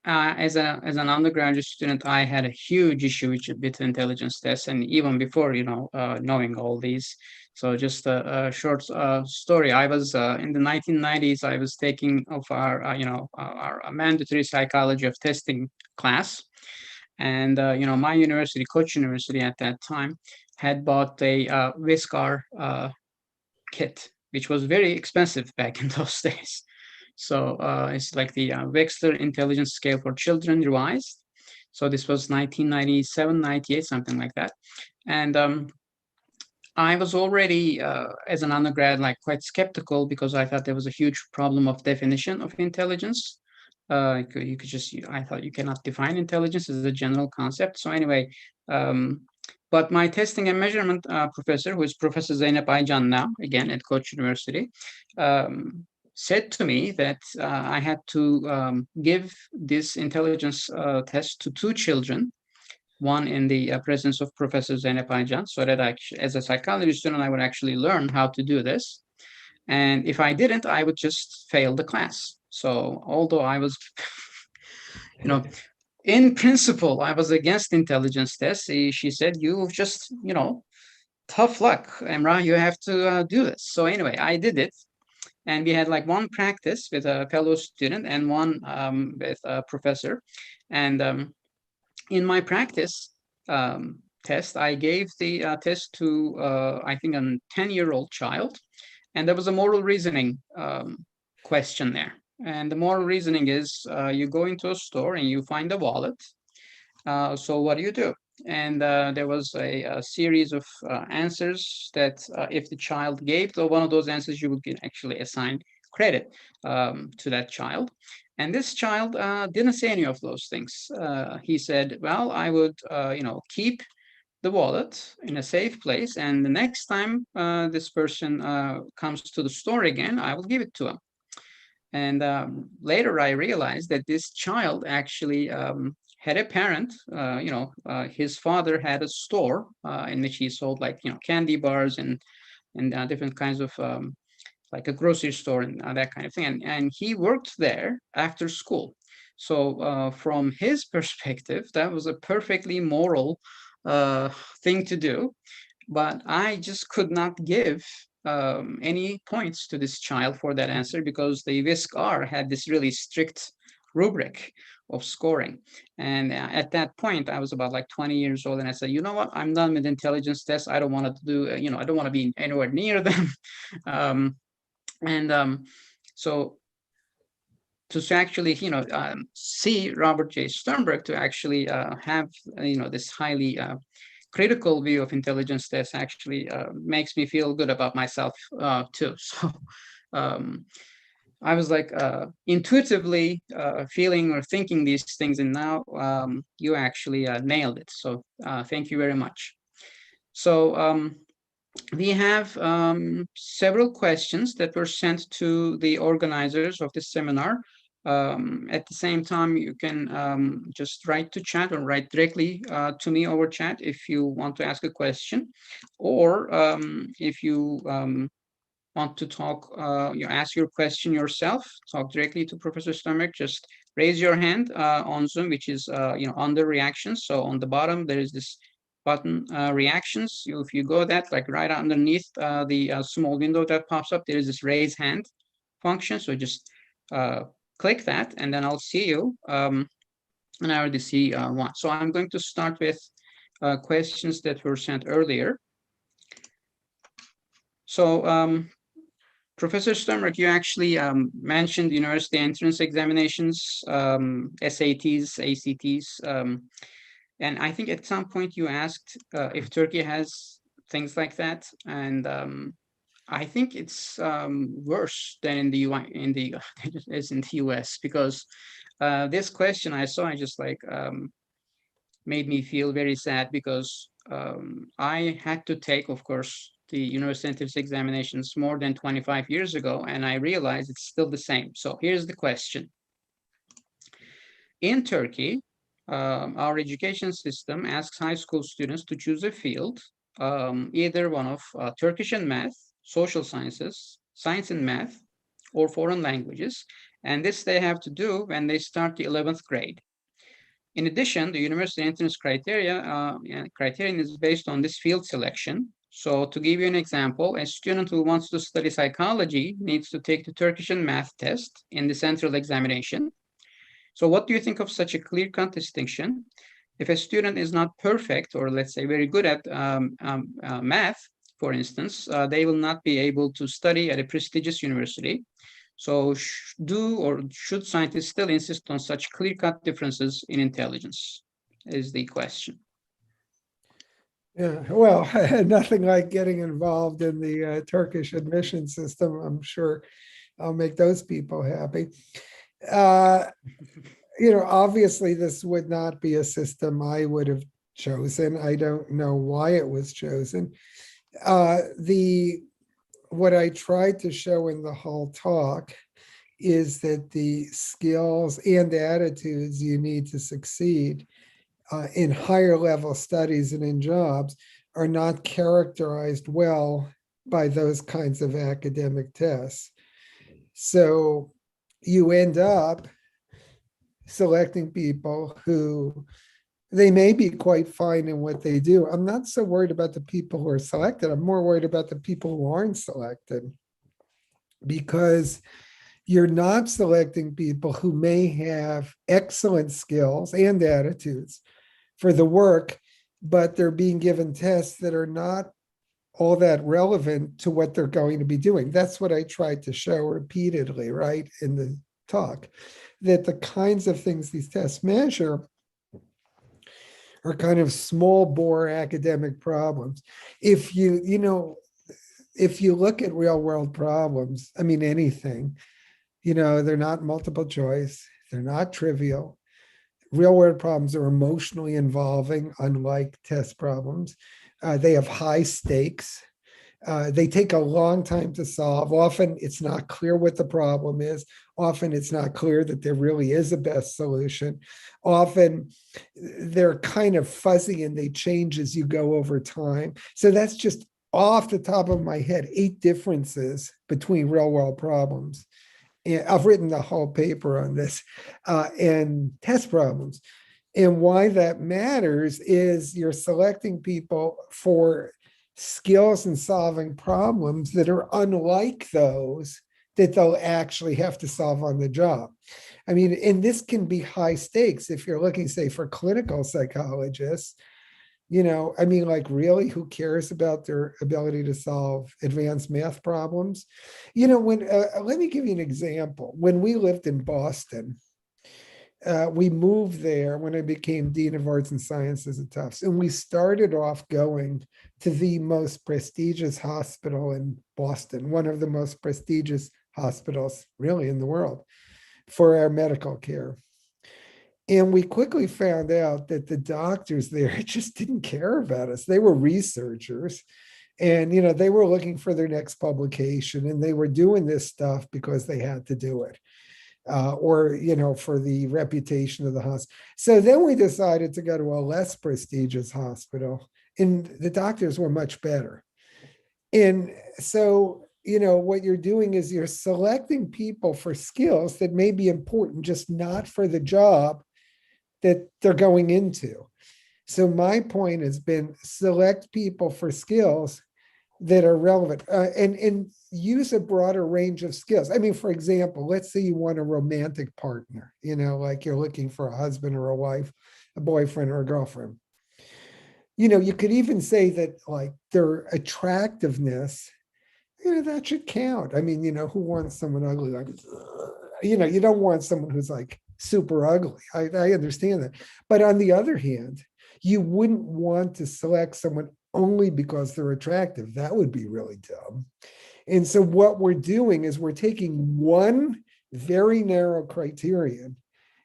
as an undergraduate student, I had a huge issue with intelligence tests, and even before, knowing all these. So just a short story. I was in the 1990s. I was taking of our mandatory psychology of testing class, and my university, Koç University at that time, had bought a Viscar kit, which was very expensive back in those days. So it's like the Wechsler Intelligence Scale for Children revised. So this was 1997, 98, something like that. And I was already, as an undergrad, quite skeptical, because I thought there was a huge problem of definition of intelligence. I thought you cannot define intelligence as a general concept. So anyway, but my testing and measurement professor, who is Professor Zeynep Aycan now, again at Koç University, said to me that I had to give this intelligence test to 2 children, one in the presence of Professor Zeynep Aycan, so that as a psychology student, I would actually learn how to do this. And if I didn't, I would just fail the class. So although I was, in principle, I was against intelligence tests, she said, "You just, tough luck, Emrah, you have to do this." So anyway, I did it. And we had one practice with a fellow student and one with a professor. And in my practice, test, I gave the test to, I think, a 10-year-old child, and there was a moral reasoning question there. And the moral reasoning is, you go into a store and you find a wallet. So what do you do? And there was a series of answers that if the child gave one of those answers, you would get actually assigned credit to that child. And this child didn't say any of those things. He said, well, I would, keep the wallet in a safe place, and the next time this person comes to the store again, I will give it to him. And later I realized that this child actually had a parent, his father had a store in which he sold candy bars and different kinds of like a grocery store and that kind of thing. And he worked there after school. So from his perspective, that was a perfectly moral thing to do. But I just could not give any points to this child for that answer, because the WISC-R had this really strict rubric of scoring. And at that point, I was about 20 years old, and I said, you know what, I'm done with intelligence tests. I don't want to do, I don't want to be anywhere near them. So to actually, see Robert J. Sternberg, to actually have, this highly critical view of intelligence tests actually makes me feel good about myself too. So I was intuitively feeling or thinking these things, and now you actually nailed it. So thank you very much. So we have several questions that were sent to the organizers of this seminar. At the same time, you can just write to chat or write directly to me over chat if you want to ask a question, or if you want to talk, you ask your question yourself, talk directly to Professor Sternberg, just raise your hand on Zoom, which is under reactions. So on the bottom, there is this button, reactions. If you go that, right underneath the small window that pops up, there is this raise hand function. So just click that, and then I'll see you. And I already see one. So I'm going to start with questions that were sent earlier. So Professor Sternberg, you actually mentioned university entrance examinations, SATs, ACTs, and I think at some point you asked if Turkey has things like that, and I think it's worse than in the as in the US, because this question I saw, I just made me feel very sad, because I had to take, of course, the university entrance examinations more than 25 years ago, and I realized it's still the same. So here's the question. In Turkey, our education system asks high school students to choose a field, either one of Turkish and math, social sciences, science and math, or foreign languages, and this they have to do when they start the 11th grade. In addition, the university entrance criterion is based on this field selection. So to give you an example, a student who wants to study psychology needs to take the Turkish and math test in the central examination. So what do you think of such a clear-cut distinction? If a student is not perfect, or let's say very good at math, for instance, they will not be able to study at a prestigious university. So should scientists still insist on such clear-cut differences in intelligence, is the question. Yeah, well, nothing like getting involved in the Turkish admission system. I'm sure I'll make those people happy. Obviously this would not be a system I would have chosen. I don't know why it was chosen. What I tried to show in the whole talk is that the skills and attitudes you need to succeed in higher level studies and in jobs are not characterized well by those kinds of academic tests. So you end up selecting people who they may be quite fine in what they do. I'm not so worried about the people who are selected. I'm more worried about the people who aren't selected, because you're not selecting people who may have excellent skills and attitudes for the work but they're being given tests that are not all that relevant to what they're going to be doing. That's what I tried to show repeatedly, right, in the talk, that the kinds of things these tests measure are kind of small bore academic problems. If if you look at real world problems, I mean, anything, they're not multiple choice, they're not trivial. Real world problems are emotionally involving, unlike test problems. They have high stakes. They take a long time to solve. Often it's not clear what the problem is. Often it's not clear that there really is a best solution. Often they're kind of fuzzy and they change as you go over time. So that's just off the top of my head, 8 differences between real world problems. And I've written the whole paper on this and test problems. And why that matters is you're selecting people for skills in solving problems that are unlike those that they'll actually have to solve on the job. I mean, and this can be high stakes if you're looking, say, for clinical psychologists. I mean, like, really, who cares about their ability to solve advanced math problems? When let me give you an example. When we lived in Boston, we moved there when I became Dean of Arts and Sciences at Tufts. And we started off going to the most prestigious hospital in Boston, one of the most prestigious hospitals really in the world for our medical care. And we quickly found out that the doctors there just didn't care about us. They were researchers and, they were looking for their next publication and they were doing this stuff because they had to do it. Or for the reputation of the hospital. So then we decided to go to a less prestigious hospital, and the doctors were much better. And so, what you're doing is you're selecting people for skills that may be important, just not for the job that they're going into. So my point has been select people for skills that are relevant and use a broader range of skills. I mean, for example, let's say you want a romantic partner, like you're looking for a husband or a wife, a boyfriend or a girlfriend. You could even say that, like, their attractiveness, that should count. I mean, who wants someone ugly? Like, you don't want someone who's like super ugly. I understand that. But on the other hand, you wouldn't want to select someone only because they're attractive. That would be really dumb. And so what we're doing is we're taking one very narrow criterion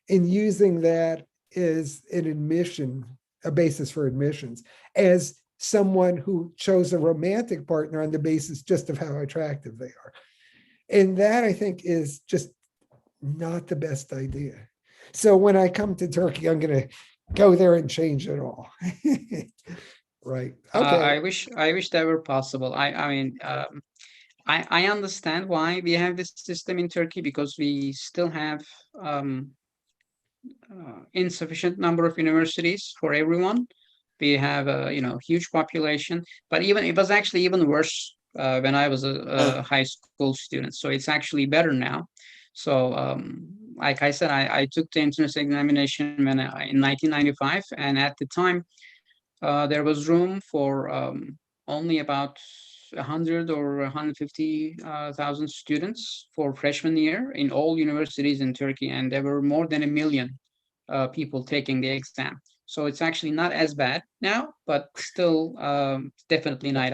and using that as a basis for admissions, as someone who chose a romantic partner on the basis just of how attractive they are. And that, I think, is just not the best idea. So when I come to Turkey, I'm going to go there and change it all. Right. Okay. I wish that were possible. I mean, I understand why we have this system in Turkey, because we still have insufficient number of universities for everyone. We have a huge population, but it was actually even worse when I was a high school student. So it's actually better now. So like I said, I took the entrance examination in 1995, and at the time there was room for only about 100 or 150,000 students for freshman year in all universities in Turkey, and there were more than 1 million people taking the exam. So it's actually not as bad now, but still definitely not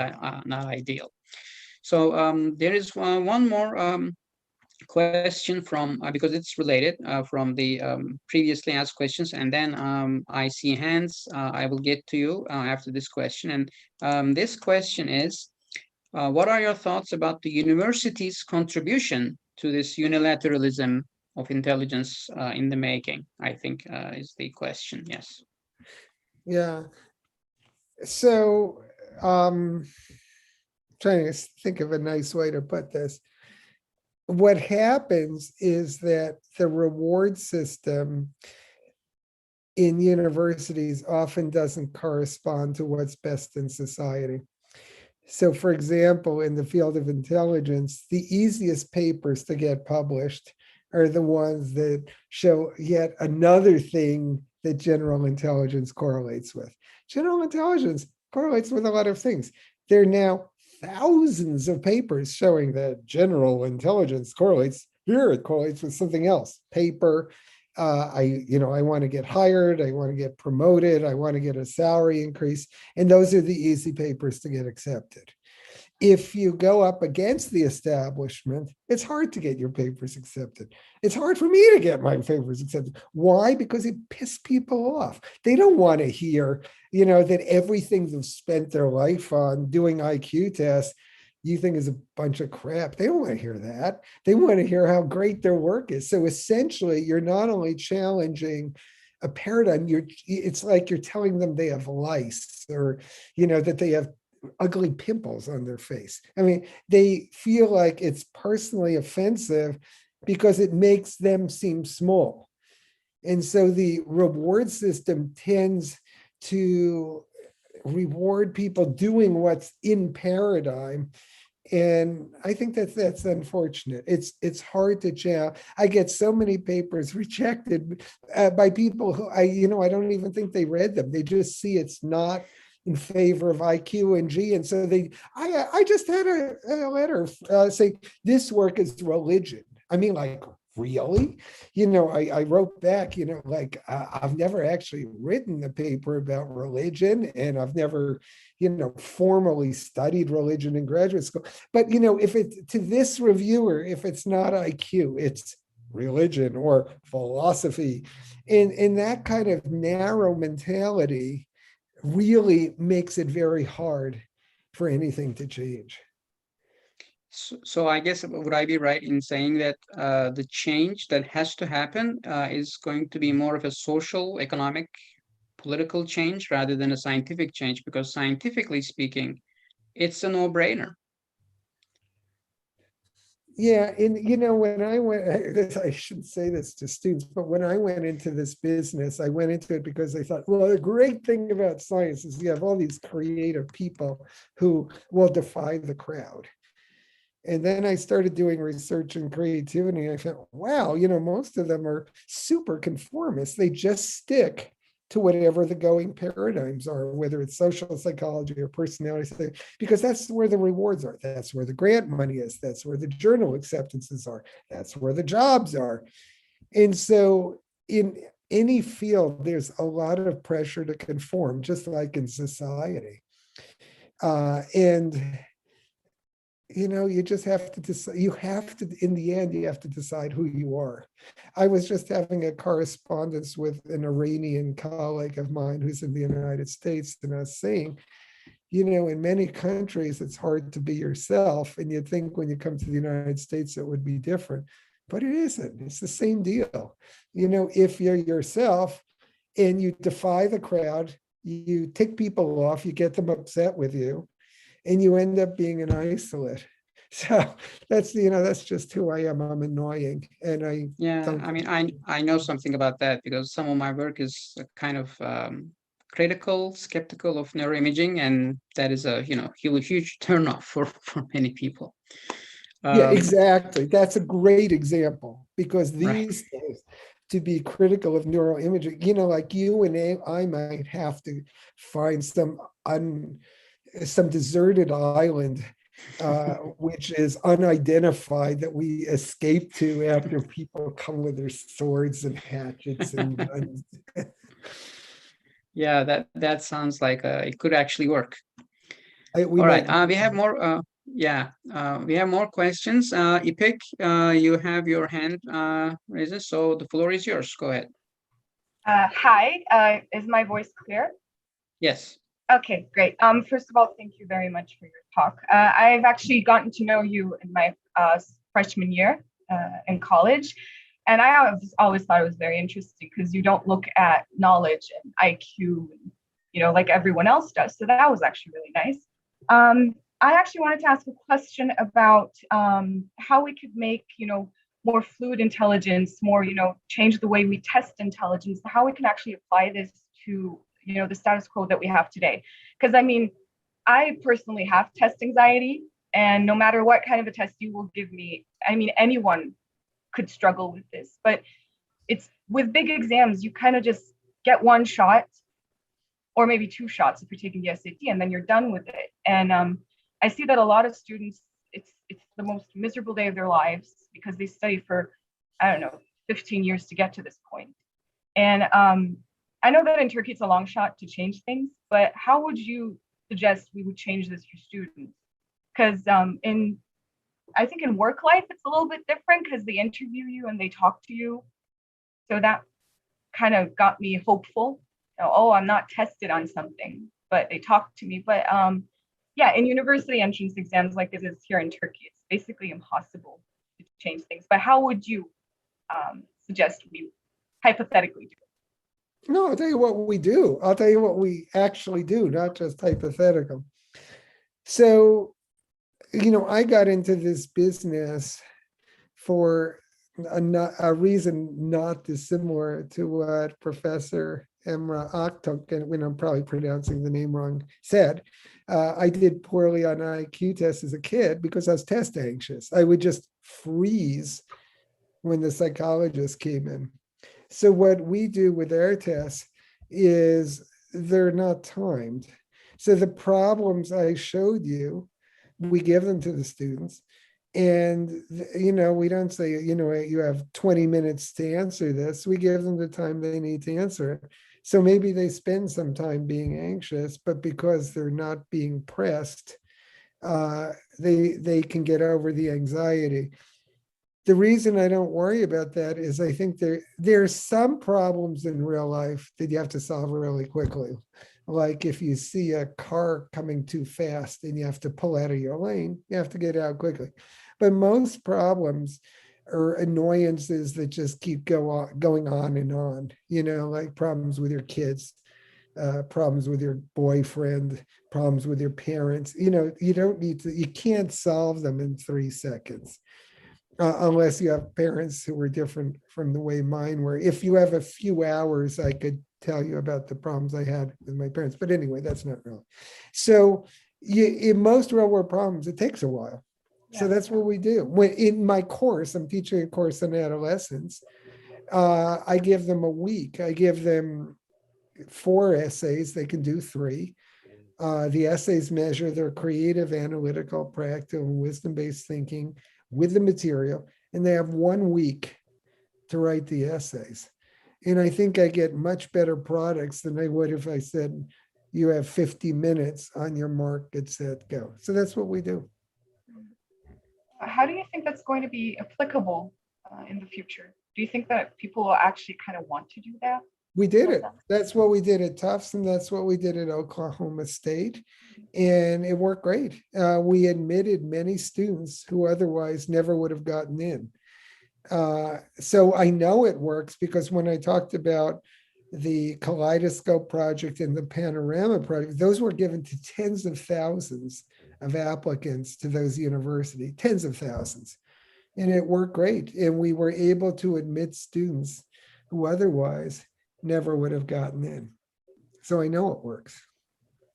ideal. So there is one more question from, because it's related, from the previously asked questions, and then I see hands. I will get to you after this question. And this question is, what are your thoughts about the university's contribution to this unilateralism of intelligence in the making? I think is the question. Yes. Yeah. So trying to think of a nice way to put this. What happens is that the reward system in universities often doesn't correspond to what's best in society. So, for example, in the field of intelligence, the easiest papers to get published are the ones that show yet another thing that general intelligence correlates with. General intelligence correlates with a lot of things. There are now thousands of papers showing that general intelligence correlates. Here it correlates with something else. Paper. I want to get hired. I want to get promoted. I want to get a salary increase. And those are the easy papers to get accepted. If you go up against the establishment, it's hard to get your papers accepted. It's hard for me to get my papers accepted. Why? Because it pisses people off. They don't want to hear, that everything they've spent their life on doing IQ tests, you think is a bunch of crap. They don't want to hear that. They want to hear how great their work is. So essentially, you're not only challenging a paradigm, it's like you're telling them they have lice or, that they have ugly pimples on their face. I mean, they feel like it's personally offensive because it makes them seem small. And so the reward system tends to reward people doing what's in paradigm. And I think that's unfortunate. It's hard to challenge. I get so many papers rejected by people who I don't even think they read them. They just see it's not in favor of IQ and G. And so I just had a letter saying this work is religion. I mean, like, really? I wrote back, I've never actually written a paper about religion, and I've never, formally studied religion in graduate school. But, if it to this reviewer, if it's not IQ, it's religion or philosophy. And that kind of narrow mentality really makes it very hard for anything to change. So I guess, would I be right in saying that the change that has to happen is going to be more of a social, economic, political change rather than a scientific change? Because scientifically speaking, it's a no-brainer. Yeah, and when I went, I shouldn't say this to students, but when I went into this business, I went into it because I thought, well, the great thing about science is you have all these creative people who will defy the crowd. And then I started doing research in creativity, and I thought, wow, most of them are super conformists. They just stick to whatever the going paradigms are, whether it's social psychology or personality, because that's where the rewards are. That's where the grant money is. That's where the journal acceptances are. That's where the jobs are. And so in any field, there's a lot of pressure to conform, just like in society. And you just have to decide, in the end, you have to decide who you are. I was just having a correspondence with an Iranian colleague of mine who's in the United States, and I was saying, in many countries, it's hard to be yourself. And you'd think when you come to the United States, it would be different, but it isn't. It's the same deal. If you're yourself and you defy the crowd, you tick people off, you get them upset with you, and you end up being an isolate. So that's just who I am. I'm annoying, and I know something about that because some of my work is kind of critical, skeptical of neuroimaging, and that is a huge turnoff for many people. Yeah, exactly. That's a great example, because these days, to be critical of neuroimaging, like you and I might have to find some deserted island, which is unidentified, that we escape to after people come with their swords and hatchets and guns. Yeah, that sounds like it could actually work. All right, we have more. We have more questions. Ipek, you have your hand raised, so the floor is yours. Go ahead. Hi, is my voice clear? Yes. Okay, great. First of all, thank you very much for your talk. I've actually gotten to know you in my freshman year in college, and I always thought it was very interesting because you don't look at knowledge and IQ, like everyone else does. So that was actually really nice. I actually wanted to ask a question about how we could make, more fluid intelligence, more, change the way we test intelligence, how we can actually apply this to the status quo that we have today. Because I personally have test anxiety, and no matter what kind of a test you will give me, anyone could struggle with this, but it's with big exams, you kind of just get one shot or maybe two shots if you're taking the SAT, and then you're done with it. And I see that a lot of students, it's the most miserable day of their lives because they study for, I don't know, 15 years to get to this point. And I know that in Turkey it's a long shot to change things, but how would you suggest we would change this for students? Because I think in work life it's a little bit different because they interview you and they talk to you. So that kind of got me hopeful. Oh, I'm not tested on something, but they talk to me. But yeah, in university entrance exams like it is here in Turkey, it's basically impossible to change things. But how would you suggest we hypothetically do it? No, I'll tell you what we do. I'll tell you what we actually do, not just hypothetical. So, I got into this business for a reason not dissimilar to what Professor Emrah Aktok, and I'm probably pronouncing the name wrong, said. I did poorly on an IQ test as a kid because I was test anxious. I would just freeze when the psychologist came in. So what we do with our tests is they're not timed. So the problems I showed you, we give them to the students. And, we don't say, you have 20 minutes to answer this. We give them the time they need to answer it. So maybe they spend some time being anxious, but because they're not being pressed, they can get over the anxiety. The reason I don't worry about that is I think there's some problems in real life that you have to solve really quickly. Like if you see a car coming too fast and you have to pull out of your lane, you have to get out quickly. But most problems are annoyances that just keep going on and on, like problems with your kids, problems with your boyfriend, problems with your parents. You can't solve them in 3 seconds. Unless you have parents who were different from the way mine were. If you have a few hours, I could tell you about the problems I had with my parents. But anyway, that's not real. So in most real world problems, it takes a while. Yeah. So that's what we do. In my course, I'm teaching a course on adolescents. I give them a week. I give them 4 essays. They can do 3. The essays measure their creative, analytical, practical, and wisdom-based thinking with the material, and they have 1 week to write the essays. And I think I get much better products than I would if I said, you have 50 minutes on your mark, get set, go. So that's what we do. How do you think that's going to be applicable in the future? Do you think that people will actually kind of want to do that? We did it. That's what we did at Tufts, and that's what we did at Oklahoma State. And it worked great. We admitted many students who otherwise never would have gotten in. So I know it works because when I talked about the Kaleidoscope project and the Panorama project, those were given to tens of thousands of applicants to those universities, tens of thousands. And it worked great. And we were able to admit students who otherwise never would have gotten in. So I know it works.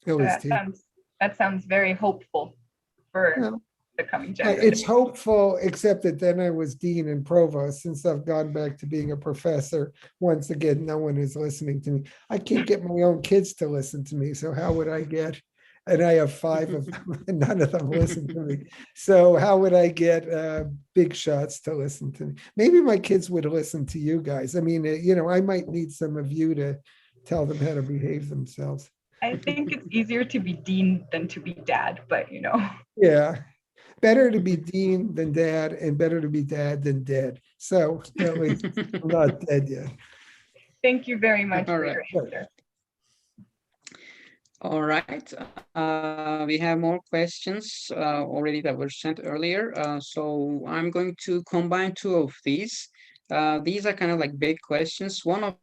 That sounds very hopeful for the coming generation. It's hopeful, except that then I was dean and provost. Since I've gone back to being a professor, once again, no one is listening to me. I can't get my own kids to listen to me. So how would I get, and I have 5 of them, and none of them listen to me. So how would I get big shots to listen to me? Maybe my kids would listen to you guys. I mean, I might need some of you to tell them how to behave themselves. I think it's easier to be dean than to be dad, but Yeah. Better to be dean than dad, and better to be dad than dead. So at least I'm not dead yet. Thank you very much for your answer. All right. We have more questions already that were sent earlier. So I'm going to combine 2 of these. These are kind of like big questions. One of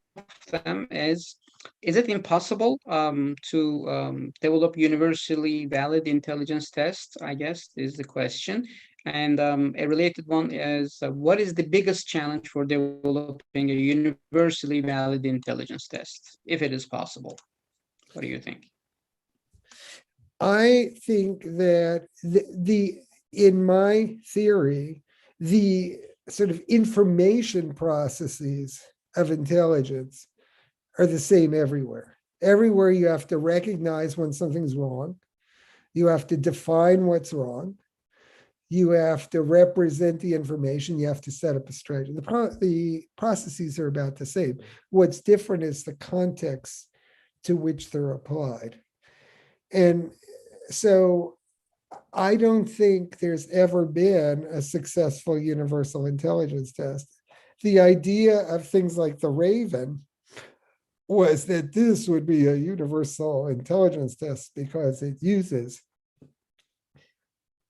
them is it impossible to develop universally valid intelligence tests? I guess is the question. And a related one is, what is the biggest challenge for developing a universally valid intelligence test, if it is possible? What do you think? I think that in my theory, the sort of information processes of intelligence are the same everywhere. Everywhere you have to recognize when something's wrong. You have to define what's wrong. You have to represent the information. You have to set up a strategy. The processes are about the same. What's different is the context to which they're applied. And so I don't think there's ever been a successful universal intelligence test. The idea of things like the Raven was that this would be a universal intelligence test because it uses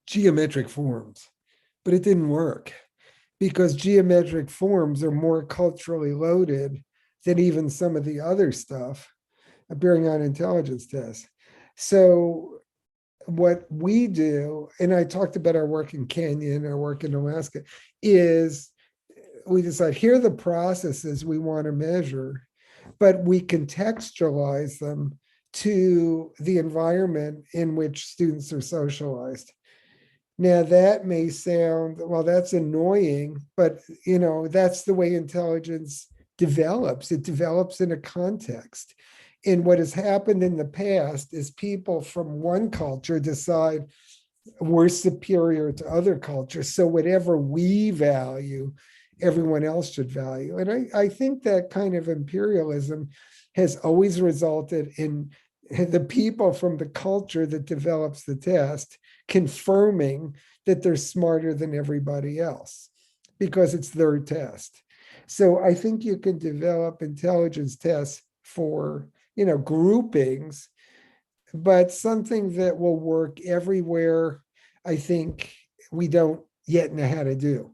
geometric forms, but it didn't work because geometric forms are more culturally loaded than even some of the other stuff appearing on intelligence tests. So what we do, and I talked about our work in Kenya and our work in Alaska, is we decide here are the processes we want to measure, but we contextualize them to the environment in which students are socialized. Now that may sound, well, that's annoying, but that's the way intelligence develops. It develops in a context. And what has happened in the past is people from one culture decide we're superior to other cultures. So whatever we value, everyone else should value. And I think that kind of imperialism has always resulted in the people from the culture that develops the test confirming that they're smarter than everybody else because it's their test. So I think you can develop intelligence tests for groupings, but something that will work everywhere, I think we don't yet know how to do.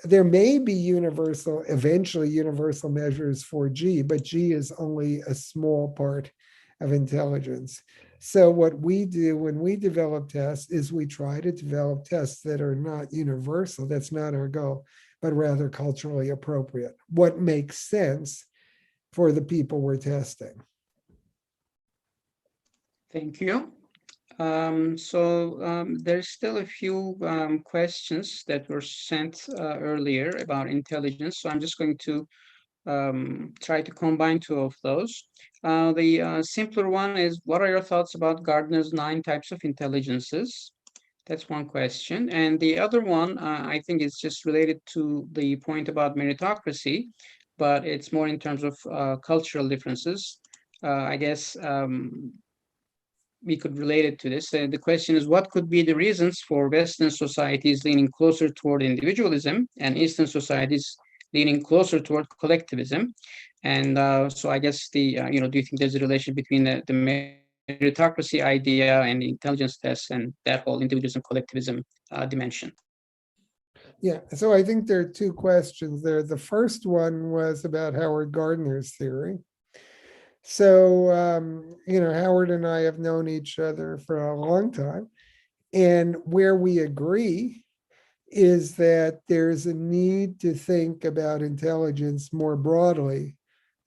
There may be eventually universal measures for G, but G is only a small part of intelligence. So what we do when we develop tests is we try to develop tests that are not universal. That's not our goal, but rather culturally appropriate. What makes sense for the people we're testing. Thank you. There's still a few questions that were sent earlier about intelligence. So I'm just going to try to combine two of those. The simpler one is, what are your thoughts about Gardner's 9 types of intelligences? That's one question. And the other one, I think is just related to the point about meritocracy, but it's more in terms of cultural differences. I guess we could relate it to this. The question is, what could be the reasons for Western societies leaning closer toward individualism and Eastern societies leaning closer toward collectivism? And so I guess do you think there's a relation between the meritocracy idea and the intelligence tests and that whole individualism collectivism dimension? Yeah, so I think there are two questions there. The first one was about Howard Gardner's theory. So, Howard and I have known each other for a long time, and where we agree is that there's a need to think about intelligence more broadly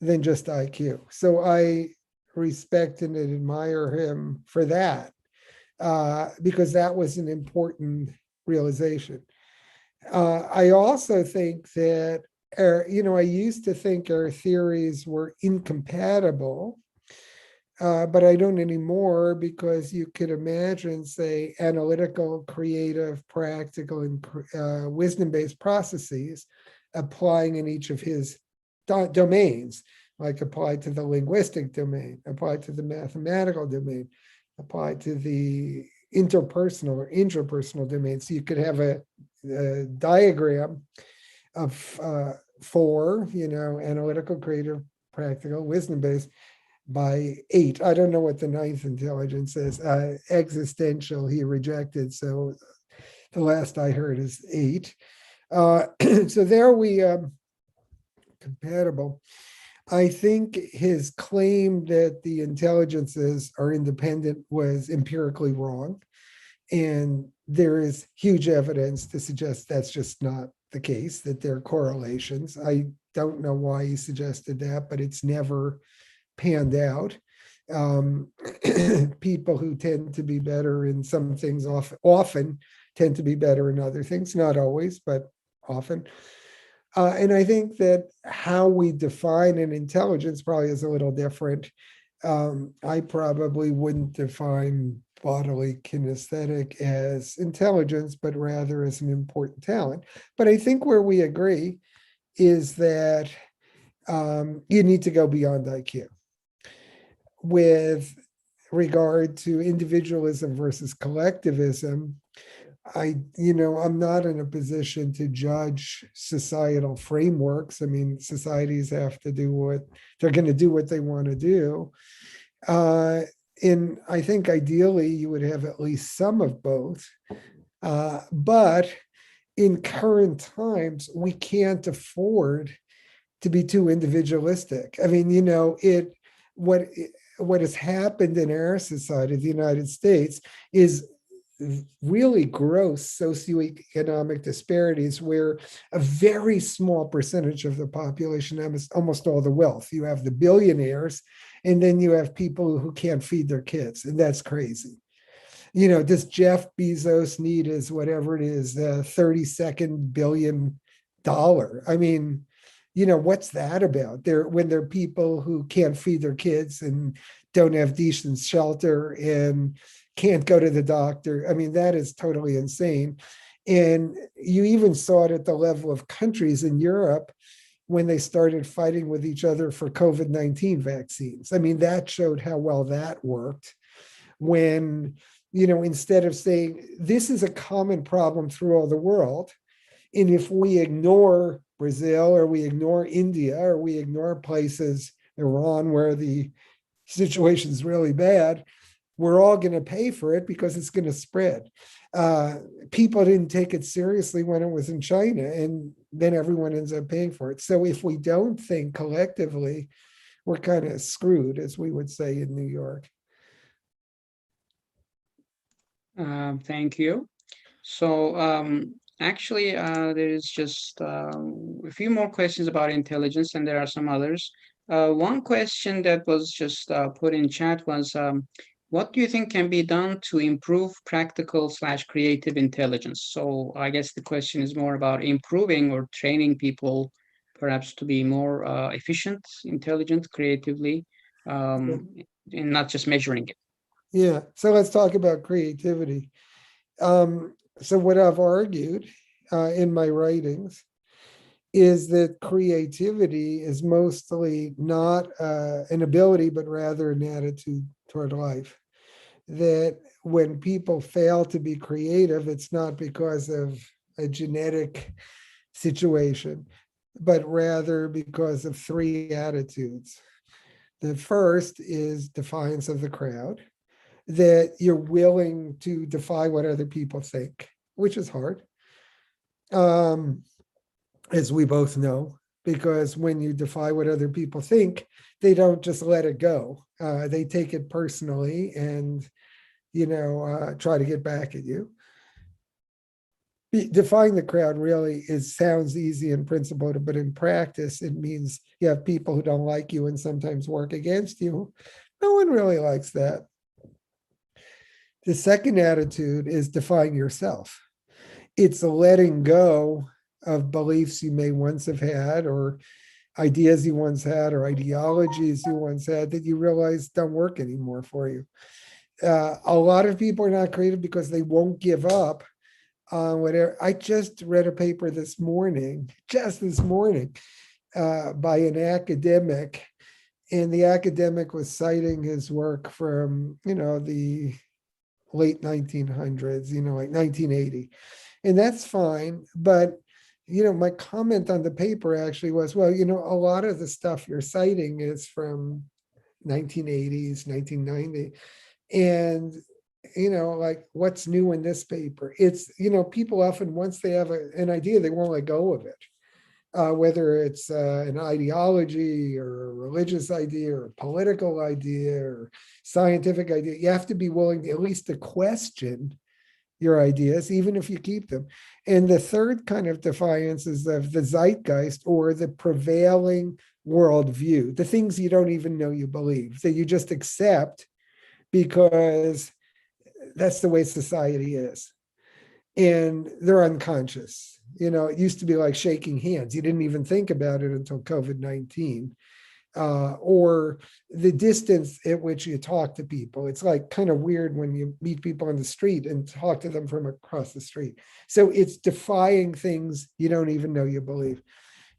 than just IQ. So I respect and admire him for that, because that was an important realization. I also think that, I used to think our theories were incompatible, but I don't anymore, because you could imagine, say, analytical, creative, practical, and wisdom-based processes applying in each of his domains, like applied to the linguistic domain, applied to the mathematical domain, applied to the interpersonal or intrapersonal domain. So you could have a diagram of 4, analytical, creative, practical, wisdom-based, by 8. I don't know what the 9th intelligence is. Existential, he rejected. So the last I heard is 8. So there we compatible. I think his claim that the intelligences are independent was empirically wrong. And there is huge evidence to suggest that's just not the case, that there are correlations. I don't know why he suggested that, but it's never panned out. People who tend to be better in some things often tend to be better in other things, not always, but often. And I think that how we define an intelligence probably is a little different. I probably wouldn't define bodily kinesthetic as intelligence, but rather as an important talent. But I think where we agree is that you need to go beyond IQ. With regard to individualism versus collectivism, I'm not in a position to judge societal frameworks. I mean, societies have to do what they're going to do, what they want to do. And I think ideally you would have at least some of both. But in current times, we can't afford to be too individualistic. I mean, what has happened in our society, the United States, is really gross socioeconomic disparities where a very small percentage of the population has almost all the wealth. You have the billionaires, and then you have people who can't feed their kids, and that's crazy. Does Jeff Bezos need his, whatever it is, $32 billion? I mean, what's that about? When there are people who can't feed their kids and don't have decent shelter and can't go to the doctor. I mean, that is totally insane. And you even saw it at the level of countries in Europe when they started fighting with each other for COVID-19 vaccines. I mean, that showed how well that worked. When, instead of saying, this is a common problem through all the world, and if we ignore Brazil or we ignore India or we ignore places, Iran, where the situation is really bad, we're all going to pay for it because it's going to spread. People didn't take it seriously when it was in China, and then everyone ends up paying for it. So if we don't think collectively, we're kind of screwed, as we would say in New York. Thank you. So actually, there is just a few more questions about intelligence, and there are some others. One question that was just put in chat was, what do you think can be done to improve practical/creative intelligence? So I guess the question is more about improving or training people perhaps to be more efficient, intelligent, creatively, and not just measuring it. Yeah, so let's talk about creativity. So what I've argued in my writings is that creativity is mostly not an ability, but rather an attitude toward life. That when people fail to be creative, it's not because of a genetic situation, but rather because of three attitudes. The first is defiance of the crowd, that you're willing to defy what other people think, which is hard, as we both know, because when you defy what other people think, they don't just let it go. They take it personally and, try to get back at you. Defying the crowd really sounds easy in principle, but in practice, it means you have people who don't like you and sometimes work against you. No one really likes that. The second attitude is defying yourself. It's letting go of beliefs you may once have had, or ideas you once had, or ideologies you once had that you realize don't work anymore for you. A lot of people are not creative because they won't give up on whatever. I just read a paper this morning, by an academic, and the academic was citing his work from, the late 1900s, like 1980. And that's fine. But, my comment on the paper actually was, well, a lot of the stuff you're citing is from 1980s, 1990. And, like, what's new in this paper? It's, people often, once they have an idea, they won't let go of it. Whether it's an ideology or a religious idea or a political idea or scientific idea, you have to be willing to, at least to question your ideas, even if you keep them. And the third kind of defiance is of the zeitgeist, or the prevailing worldview, the things you don't even know you believe, that you just accept because that's the way society is. and they're unconscious. It used to be like shaking hands. You didn't even think about it until COVID-19. Or the distance at which you talk to people. It's like kind of weird when you meet people on the street and talk to them from across the street. So it's defying things you don't even know you believe.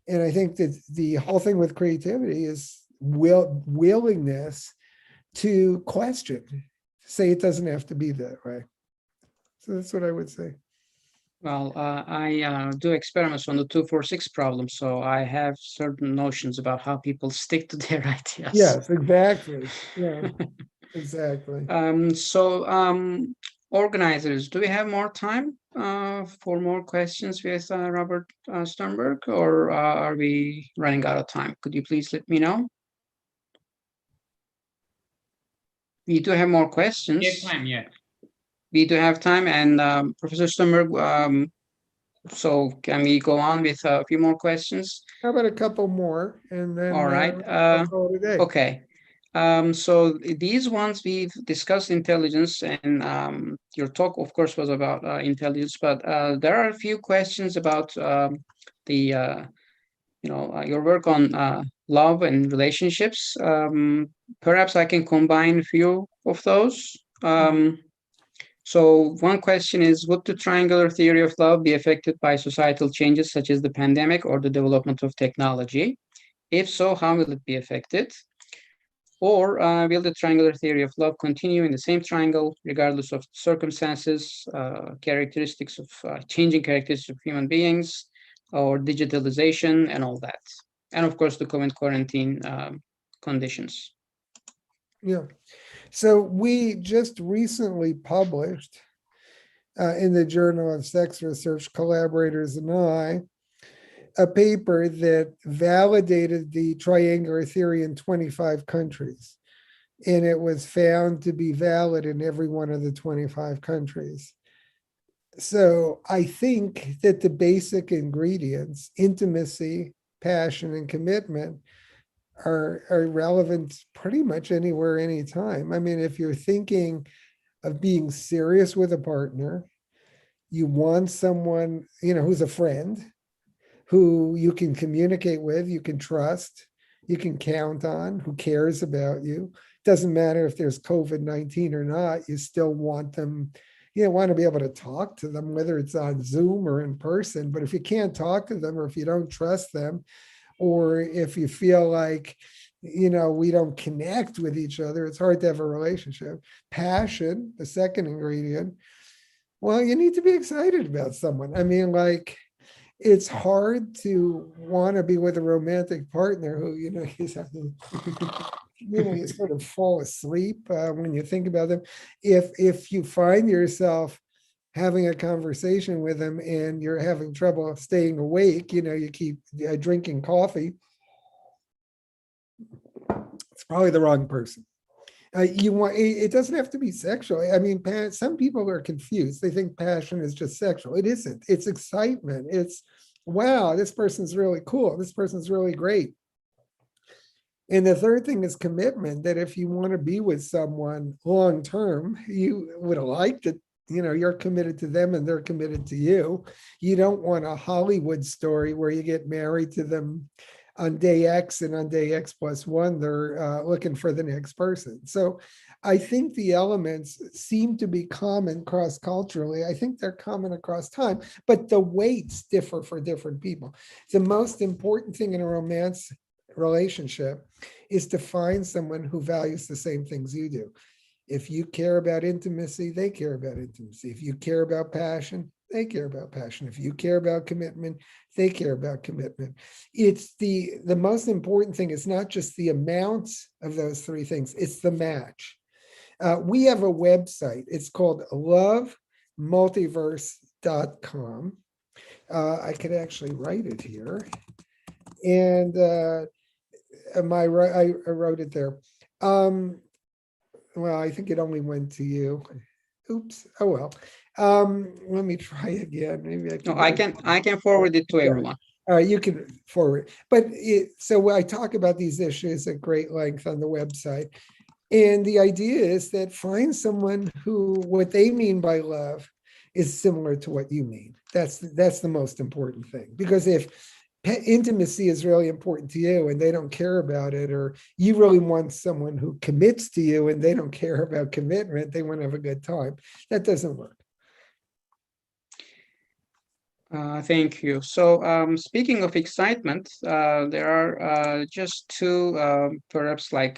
And I think that the whole thing with creativity is willingness to question, say it doesn't have to be that way. So that's what I would say. Well, I do experiments on the 2-4-6 problem, so I have certain notions about how people stick to their ideas. Yes, exactly. Yeah, exactly. Organizers, do we have more time for more questions with Robert Sternberg, or are we running out of time? Could you please let me know? We do have more questions. Yes, time, yeah. We do have time, and Professor Sternberg, so can we go on with a few more questions? How about a couple more, and then All right. I'll call it a day. Okay. So these ones we've discussed intelligence, and your talk, of course, was about intelligence, but there are a few questions about your work on love and relationships. Perhaps I can combine a few of those. So one question is, would the triangular theory of love be affected by societal changes such as the pandemic or the development of technology? If so, how will it be affected? Or will the triangular theory of love continue in the same triangle, regardless of circumstances, characteristics of changing characteristics of human beings, or digitalization and all that? And of course, the COVID quarantine conditions. Yeah. So we just recently published in the Journal of Sex Research, collaborators and I, a paper that validated the triangular theory in 25 countries. And it was found to be valid in every one of the 25 countries. So I think that the basic ingredients, intimacy, passion, and commitment, are relevant pretty much anywhere, anytime. I mean, if you're thinking of being serious with a partner, you want someone, who's a friend, who you can communicate with, you can trust, you can count on, who cares about you. Doesn't matter if there's COVID-19 or not, you still want them, want to be able to talk to them, whether it's on Zoom or in person. But if you can't talk to them, or if you don't trust them, or if you feel like, we don't connect with each other, it's hard to have a relationship. Passion, the second ingredient, well, you need to be excited about someone. I mean, like, it's hard to want to be with a romantic partner who, you sort of fall asleep when you think about them. If you find yourself having a conversation with them and you're having trouble staying awake, you keep drinking coffee, it's probably the wrong person. It doesn't have to be sexual. I mean, some people are confused. They think passion is just sexual. It isn't. It's excitement. It's, wow, this person's really cool. This person's really great. And the third thing is commitment, that if you want to be with someone long term, you would like to, you're committed to them and they're committed to you. You don't want a Hollywood story where you get married to them on day X, and on day X plus one, they're looking for the next person. So I think the elements seem to be common cross-culturally. I think they're common across time, but the weights differ for different people. The most important thing in a romance relationship is to find someone who values the same things you do. If you care about intimacy, they care about intimacy. If you care about passion, they care about passion. If you care about commitment, they care about commitment. It's the most important thing is not just the amounts of those three things, it's the match. We have a website. It's called lovemultiverse.com. I could actually write it here. And I wrote it there. Well, I think it only went to you. Oops. Oh well. Let me try again. Maybe I can forward it to everyone. All right, you can forward. But so I talk about these issues at great length on the website. And the idea is that find someone who, what they mean by love is similar to what you mean. That's the most important thing. Because if intimacy is really important to you and they don't care about it, or you really want someone who commits to you and they don't care about commitment, they want to have a good time, that doesn't work. Thank you. So speaking of excitement, there are just two perhaps like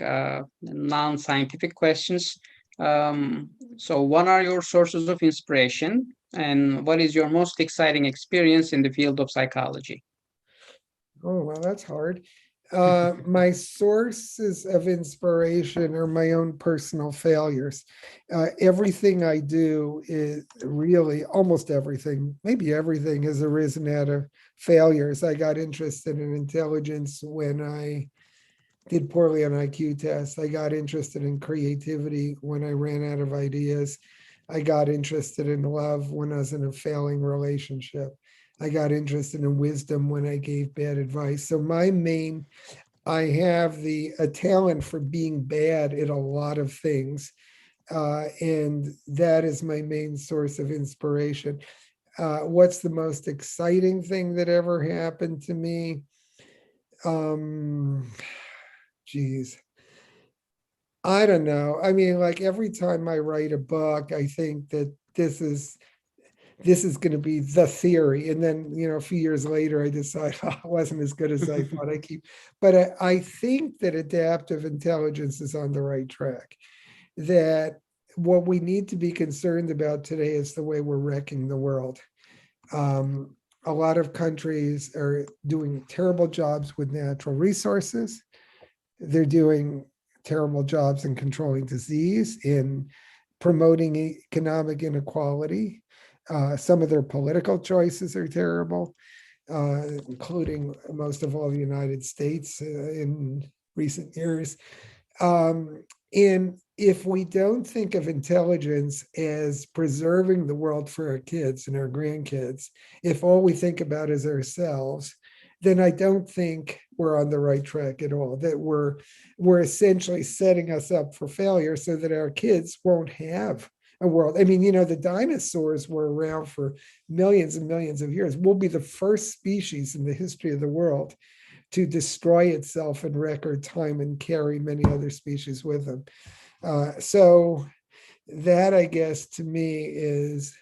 non-scientific questions. So what are your sources of inspiration, and what is your most exciting experience in the field of psychology? Oh, well, that's hard. My sources of inspiration are my own personal failures. Everything I do is really, almost everything, maybe everything has arisen out of failures. I got interested in intelligence when I did poorly on IQ tests. I got interested in creativity when I ran out of ideas. I got interested in love when I was in a failing relationship. I got interested in wisdom when I gave bad advice. So I have a talent for being bad at a lot of things. And that is my main source of inspiration. What's the most exciting thing that ever happened to me? Geez. I don't know. I mean, like every time I write a book, I think that this is going to be the theory. And then, a few years later, I decide it wasn't as good as I thought. But I think that adaptive intelligence is on the right track. That what we need to be concerned about today is the way we're wrecking the world. A lot of countries are doing terrible jobs with natural resources. They're doing terrible jobs in controlling disease, in promoting economic inequality. Some of their political choices are terrible, including most of all the United States in recent years. And if we don't think of intelligence as preserving the world for our kids and our grandkids, if all we think about is ourselves, then I don't think we're on the right track at all. That we're essentially setting us up for failure so that our kids won't have a world. I mean, the dinosaurs were around for millions and millions of years. We'll be the first species in the history of the world to destroy itself in record time and carry many other species with them. So that, I guess, to me is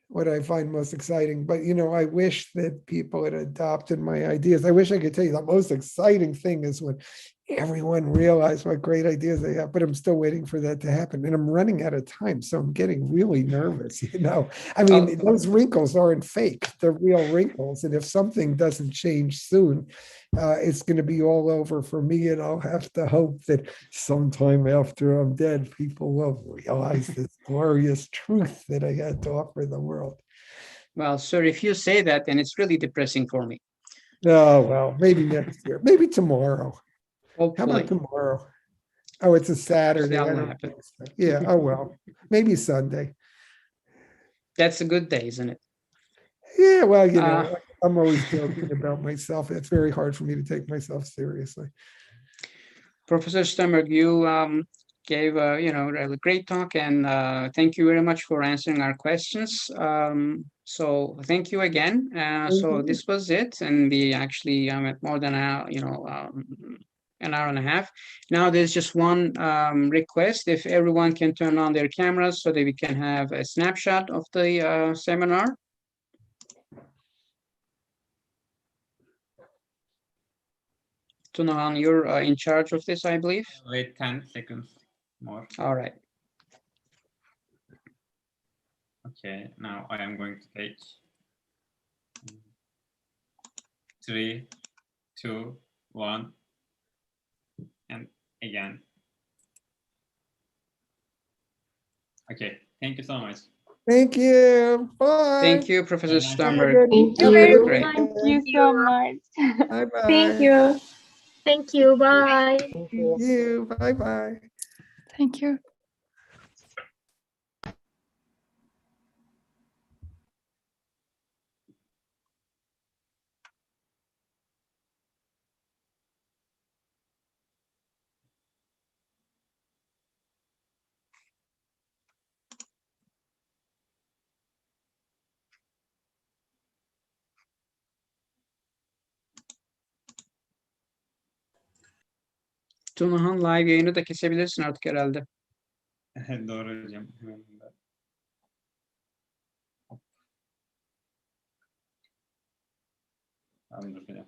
what I find most exciting. But, I wish that people had adopted my ideas. I wish I could tell you the most exciting thing is when everyone realized what great ideas they have, but I'm still waiting for that to happen. And I'm running out of time, so I'm getting really nervous, I mean, those wrinkles aren't fake. They're real wrinkles. And if something doesn't change soon, it's going to be all over for me. And I'll have to hope that sometime after I'm dead, people will realize this glorious truth that I had to offer the world. Well, sir, if you say that, then it's really depressing for me. Oh, well, maybe next year, maybe tomorrow. Hopefully. How about tomorrow? Oh, it's a Saturday. That I will don't happen. think so. Yeah. Oh, well, maybe Sunday. That's a good day, isn't it? Yeah. Well, I'm always joking about myself. It's very hard for me to take myself seriously. Professor Sternberg, you gave a really great talk, and thank you very much for answering our questions. So thank you again. So this was it, and we actually at more than an hour and a half. Now there's just one request: if everyone can turn on their cameras so that we can have a snapshot of the seminar. Tunahan, you're in charge of this, I believe. Wait 10 seconds more. All right. Okay, now I am going to take 3, 2, 1, and again. Okay, thank you so much. Thank you. Bye. Thank you, Professor Bye. Sternberg. Thank Have a you. good Great. weekend. Thank you so much. Bye-bye. Thank you. Thank you. Bye. Thank you. Bye-bye. Thank you. Tunahan, live yayını da kesebilirsin artık herhalde. Doğru hocam. Hemen de. Hop. Tamamdır hocam.